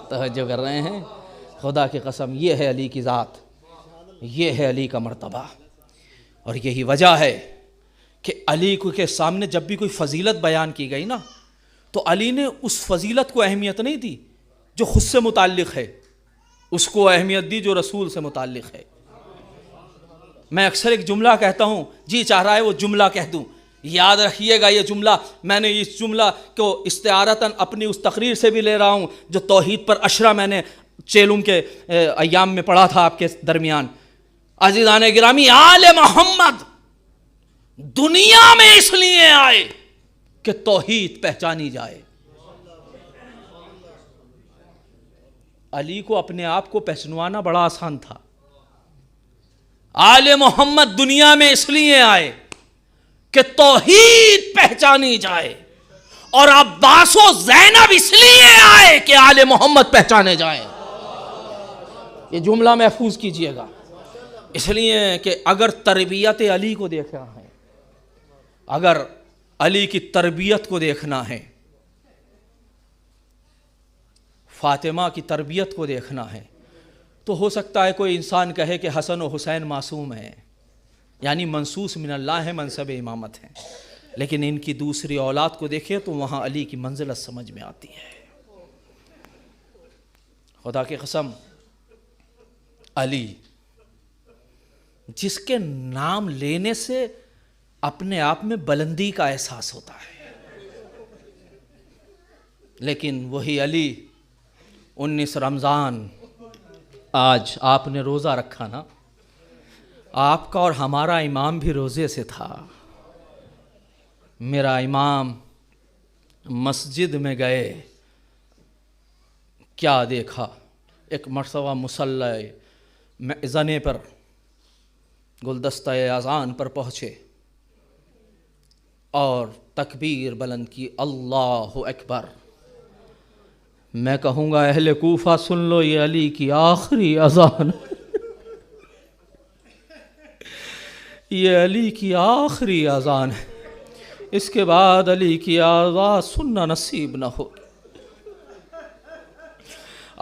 توجہ کر رہے ہیں؟ خدا کی قسم یہ ہے علی کی ذات، یہ ہے علی کا مرتبہ. اور یہی وجہ ہے کہ علی کے سامنے جب بھی کوئی فضیلت بیان کی گئی نا تو علی نے اس فضیلت کو اہمیت نہیں دی جو خود سے متعلق ہے، اس کو اہمیت دی جو رسول سے متعلق ہے. میں اکثر ایک جملہ کہتا ہوں، جی چاہ رہا ہے وہ جملہ کہہ دوں، یاد رکھیے گا یہ جملہ. میں نے اس جملہ کو استعارتاً اپنی اس تقریر سے بھی لے رہا ہوں جو توحید پر اشرا میں نے چیلم کے ایام میں پڑھا تھا آپ کے درمیان. عزیزان گرامی، آل محمد دنیا میں اس لیے آئے کہ توحید پہچانی جائے. علی کو اپنے آپ کو پہچنوانا بڑا آسان تھا. آل محمد دنیا میں اس لیے آئے کہ توحید پہچانی جائے، اور عباس و زینب اس لیے آئے کہ آل محمد پہچانے جائیں. یہ جملہ محفوظ کیجئے گا، اس لیے کہ اگر تربیت علی کو دیکھنا ہے، اگر علی کی تربیت کو دیکھنا ہے، فاطمہ کی تربیت کو دیکھنا ہے، تو ہو سکتا ہے کوئی انسان کہے کہ حسن و حسین معصوم ہیں، یعنی منصوص من اللہ ہے، منصب امامت ہے. لیکن ان کی دوسری اولاد کو دیکھیں تو وہاں علی کی منزلت سمجھ میں آتی ہے. خدا کی قسم علی جس کے نام لینے سے اپنے آپ میں بلندی کا احساس ہوتا ہے، لیکن وہی علی 19 رمضان آج آپ نے روزہ رکھا نا، آپ کا اور ہمارا امام بھی روزے سے تھا. میرا امام مسجد میں گئے، کیا دیکھا؟ ایک مرتبہ مصلی زنے پر گلدستہ اذان پر پہنچے اور تکبیر بلند کی، اللہ اکبر. میں کہوں گا اہل کوفہ سن لو، یہ علی کی آخری اذان یہ علی کی آخری اذان ہے، اس کے بعد علی کی آواز سننا نصیب نہ ہو.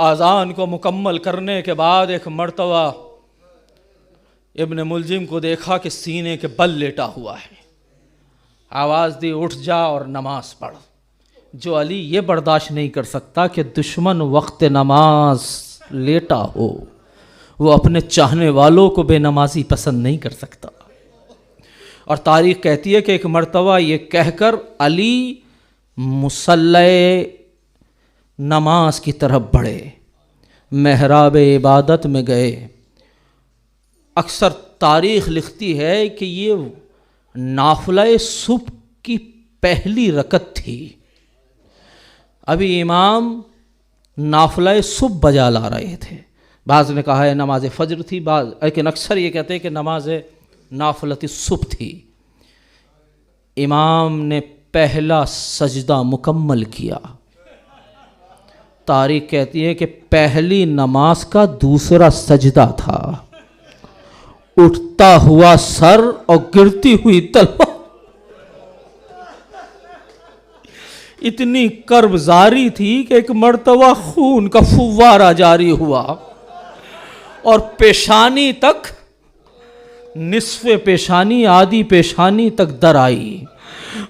اذان کو مکمل کرنے کے بعد ایک مرتبہ ابن ملجم کو دیکھا کہ سینے کے بل لیٹا ہوا ہے. آواز دی اٹھ جا اور نماز پڑھ. جو علی یہ برداشت نہیں کر سکتا کہ دشمن وقت نماز لیٹا ہو، وہ اپنے چاہنے والوں کو بے نمازی پسند نہیں کر سکتا. اور تاریخ کہتی ہے کہ ایک مرتبہ یہ کہہ کر علی مصلی نماز کی طرف بڑھے، محراب عبادت میں گئے. اکثر تاریخ لکھتی ہے کہ یہ نافلہ صبح کی پہلی رکعت تھی. ابھی امام نافلہ صبح بجا لا رہے تھے. بعض نے کہا ہے نماز فجر تھی، بعض لیکن اکثر یہ کہتے ہیں کہ نماز نافلۃ صبح تھی. امام نے پہلا سجدہ مکمل کیا، تاریخ کہتی ہے کہ پہلی نماز کا دوسرا سجدہ تھا، اٹھتا ہوا سر اور گرتی ہوئی تلوار، اتنی کرب زاری تھی کہ ایک مرتبہ خون کا فوارہ جاری ہوا اور پیشانی تک، نصف پیشانی آدھی پیشانی تک در آئی،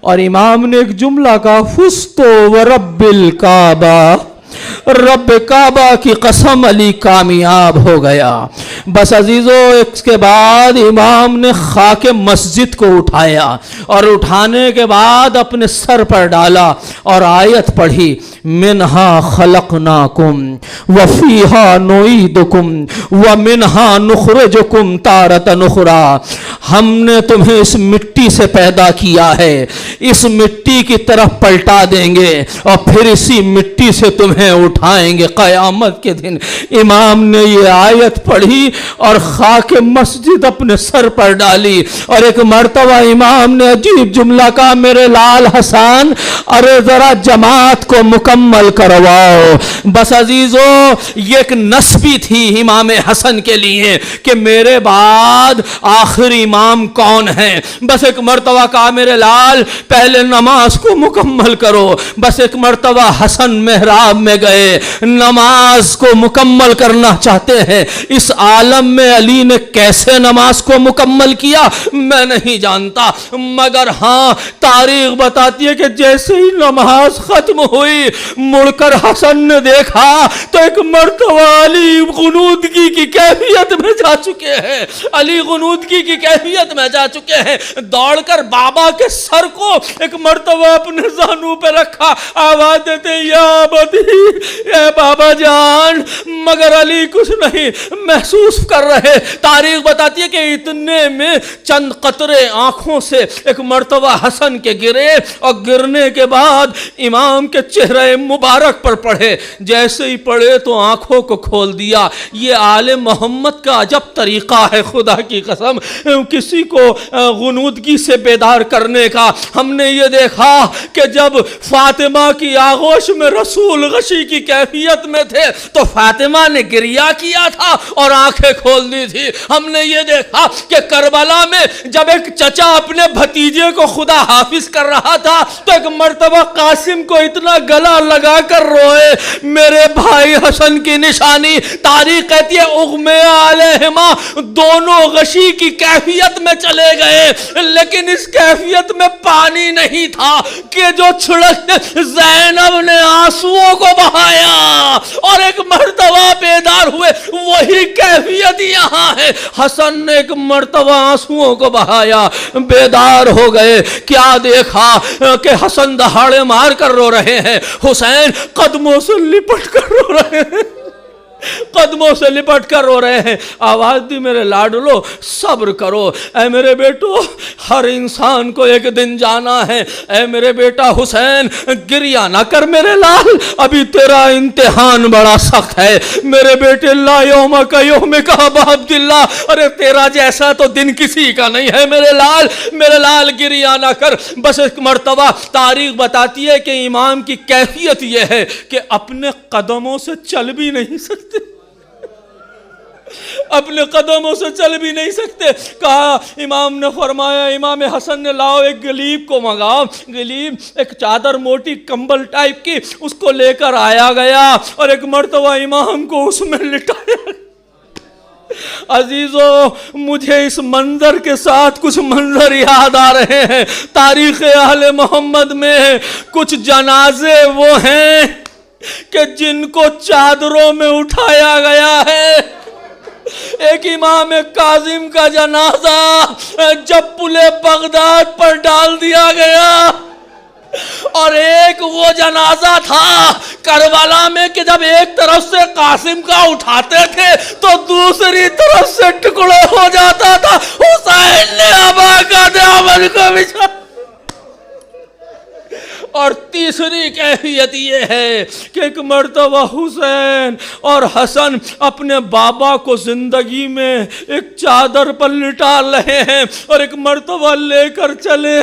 اور امام نے ایک جملہ کہا، فزتو ورب الکعبہ، رب کعبہ کی قسم علی کامیاب ہو گیا۔ بس عزیزو، اس کے بعد امام نے خاک مسجد کو اٹھایا اور اٹھانے کے بعد اپنے سر پر ڈالا اور آیت پڑھی، منہا خلقناکم وفیہا نعیدکم ومنہا نخرجکم تارۃ اخری۔ ہم نے تمہیں اس مٹی سے پیدا کیا ہے، اس مٹی کی طرف پلٹا دیں گے اور پھر اسی مٹی سے تمہیں اٹھائیں گے قیامت کے دن۔ امام نے یہ آیت پڑھی اور خاک مسجد اپنے سر پر ڈالی، اور ایک مرتبہ امام نے عجیب جملہ کہا، میرے لال حسن، ارے ذرا جماعت کو مکمل کرواؤ۔ بس عزیزو، یہ ایک نسبی تھی امام حسن کے لیے کہ میرے بعد آخر امام کون ہے۔ بس ایک مرتبہ کہا، میرے لال پہلے نماز کو مکمل کرو۔ بس ایک مرتبہ حسن محراب میں گئے، نماز کو مکمل کرنا چاہتے ہیں۔ اس عالم میں علی نے کیسے نماز کو مکمل کیا میں نہیں جانتا، مگر ہاں تاریخ بتاتی ہے کہ جیسے ہی نماز ختم ہوئی، مڑ کر حسن نے دیکھا تو ایک مرتبہ علی غنودگی کی کیفیت میں جا چکے ہیں، علی غنودگی کی کیفیت میں جا چکے ہیں۔ دوڑ کر بابا کے سر کو ایک مرتبہ اپنے زانو پہ رکھا، آواز دیتے، یا بدی، اے بابا جان، مگر علی کچھ نہیں محسوس کر رہے۔ تاریخ بتاتی ہے کہ اتنے میں چند قطرے آنکھوں سے ایک مرتبہ حسن کے گرے، اور گرنے کے بعد امام کے چہرے مبارک پر پڑھے۔ جیسے ہی پڑھے تو آنکھوں کو کھول دیا۔ یہ آل محمد کا عجب طریقہ ہے، خدا کی قسم، کسی کو غنودگی سے بیدار کرنے کا۔ ہم نے یہ دیکھا کہ جب فاطمہ کی آغوش میں رسول غشی کی کیفیت میں تھے تو فاطمہ نے گریہ کیا تھا اور آنکھیں کھول دی تھی۔ ہم نے یہ دیکھا کہ کربلا میں جب ایک چچا اپنے بھتیجے کو خدا حافظ کر رہا تھا تو ایک مرتبہ قاسم کو اتنا گلا لگا کر روئے۔ میرے بھائی حسن کی نشانی، تاریخ کہتی ہے اغمے علیہما، دونوں غشی کی کیفیت میں چلے گئے، لیکن اس کیفیت میں پانی نہیں تھا کہ جو چھڑک زینب نے آنسوؤں کو بہایا اور ایک مرتبہ بیدار ہوئے، وہی کیفیت یہاں ہے۔ حسن نے ایک مرتبہ آنسوؤں کو بہایا، بیدار ہو گئے۔ کیا دیکھا کہ حسن دہاڑے مار کر رو رہے ہیں، حسین قدموں سے لپٹ کر رو رہے ہیں، قدموں سے لپٹ کر رو رہے ہیں۔ آواز دی، میرے لاڈلو صبر کرو، اے میرے بیٹو، ہر انسان کو ایک دن جانا ہے۔ اے میرے بیٹا حسین، گریہ نہ کر میرے لال، ابھی تیرا امتحان بڑا سخت ہے۔ میرے بیٹے، لا یوم کا یوم کا ابا عبداللہ، ارے تیرا جیسا تو دن کسی کا نہیں ہے میرے لال، میرے لال گریہ نہ کر۔ بس ایک مرتبہ تاریخ بتاتی ہے کہ امام کی کیفیت یہ ہے کہ اپنے قدموں سے چل بھی نہیں سکتے، اپنے قدموں سے چل بھی نہیں سکتے۔ کہا، امام نے فرمایا، امام حسن نے، لاؤ ایک گلیب کو منگاؤ۔ گلیب ایک چادر موٹی کمبل ٹائپ کی، اس کو لے کر آیا گیا اور ایک مرتبہ امام کو اس میں لٹایا۔ عزیزو، مجھے اس منظر کے ساتھ کچھ منظر یاد آ رہے ہیں۔ تاریخ اہل محمد میں کچھ جنازے وہ ہیں کہ جن کو چادروں میں اٹھایا گیا ہے۔ ایک امام کاظم کا جنازہ جب پلے بغداد پر ڈال دیا گیا، اور ایک وہ جنازہ تھا کربلا میں کہ جب ایک طرف سے قاسم کا اٹھاتے تھے تو دوسری طرف سے ٹکڑے ہو جاتا تھا۔ حسین نے ابا کا دامن کو بچھا۔ اور تیسری کیفیت یہ ہے کہ ایک مرتبہ حسین اور حسن اپنے بابا کو زندگی میں ایک چادر پر لٹا رہے ہیں اور ایک مرتبہ لے کر چلے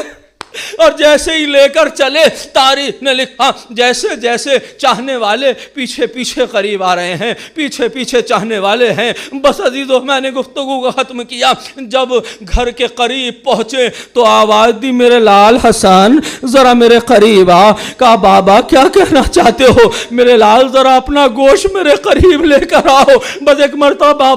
اور جیسے ہی لے کر چلے تاریخ نے لکھا جیسے جیسے چاہنے والے پیچھے پیچھے قریب آ رہے ہیں، پیچھے پیچھے چاہنے والے ہیں۔ بس عزیزو میں نے گفتگو کو ختم کیا، جب گھر کے قریب پہنچے تو آواز دی میرے لال حسن ذرا میرے قریب آ۔ کہا بابا کیا کہنا چاہتے ہو؟ میرے لال ذرا اپنا گوشت میرے قریب لے کر آؤ۔ بس ایک مرتبہ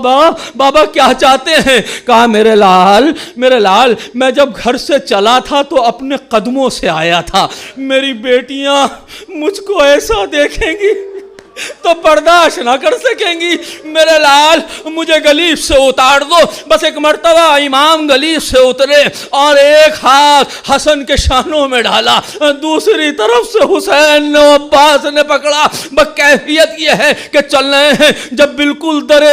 بابا کیا چاہتے ہیں؟ کہا میرے لال میں جب گھر سے چلا تھا تو اپنے قدموں سے آیا تھا، میری بیٹیاں مجھ کو ایسا دیکھیں گی تو برداشت نہ کر سکیں گی، میرے لال مجھے گلیف سے اتار دو۔ بس ایک مرتبہ امام گلیف سے اترے اور ایک ہاتھ حسن کے شانوں میں ڈالا، دوسری طرف سے حسین نے عباس نے پکڑا۔ بس کیفیت یہ ہے کہ چل رہے ہیں، جب بالکل در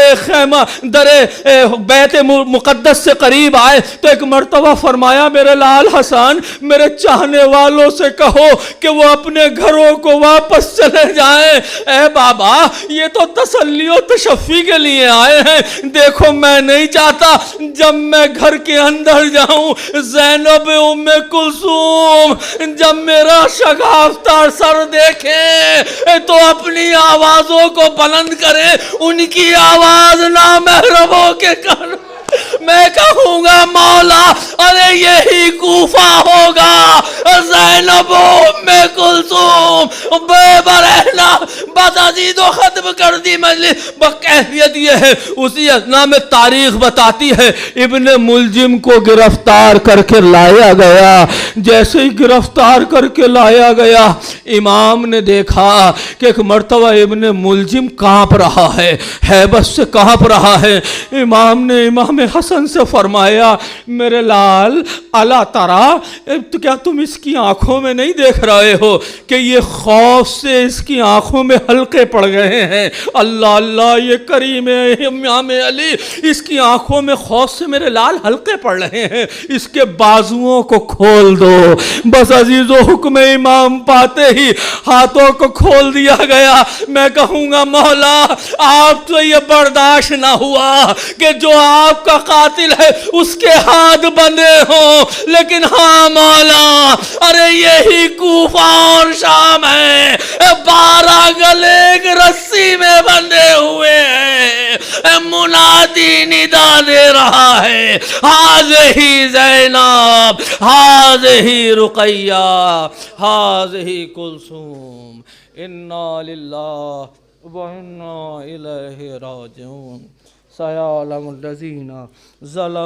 بیت مقدس سے قریب آئے تو ایک مرتبہ فرمایا میرے لال حسن میرے چاہنے والوں سے کہو کہ وہ اپنے گھروں کو واپس چلے جائیں۔ اے بابا یہ تو تسلی و تشفی کے لیے آئے ہیں، دیکھو میں نہیں چاہتا جب میں گھر کے اندر جاؤں زینب ام کلثوم جب میرا شگافتہ سر دیکھیں تو اپنی آوازوں کو بلند کریں، ان کی آواز نامحرموں کے کان میں کہوں گا مولا ارے یہی کوفہ ہوگا، زینب ام کلثوم بے برہنہ۔ بس عزیز و ختم کر دی مجلس۔ بکیفیت یہ ہے اسی اثنا میں تاریخ بتاتی ہے ابن ملجم کو گرفتار کر کے لایا گیا، جیسے ہی گرفتار کر کے لایا گیا امام نے دیکھا کہ ایک مرتبہ ابن ملجم کانپ رہا ہے، ہیبت سے کانپ رہا ہے۔ امام نے امام حسن سے فرمایا میرے لال الا ترى تو کیا تم اس کی آنکھوں میں نہیں دیکھ رہے ہو کہ یہ خوف سے اس کی آنکھوں میں حلقے پڑ گئے ہیں؟ اللہ اللہ یہ کریم امام علی اس کی آنکھوں میں خوف سے میرے لال حلقے پڑ رہے ہیں، اس کے بازوؤں کو کھول دو۔ بس عزیز و حکم امام پاتے ہی ہاتھوں کو کھول دیا گیا۔ میں کہوں گا مولا آپ تو یہ برداشت نہ ہوا کہ جو آپ کا قاتل ہے اس کے ہاتھ بندے ہوں، لیکن ہاں مولا ارے یہی کوفہ اور شام ہے، 12 گلے ایک رسی میں بندے ہوئے ہیں، منادی ندا دے رہا ہے ہاذہ زینب ہاذہ رقیہ ہاذہ کلثوم انا للہ وانا الیہ راجعون۔ سیعلم الذین ظلموا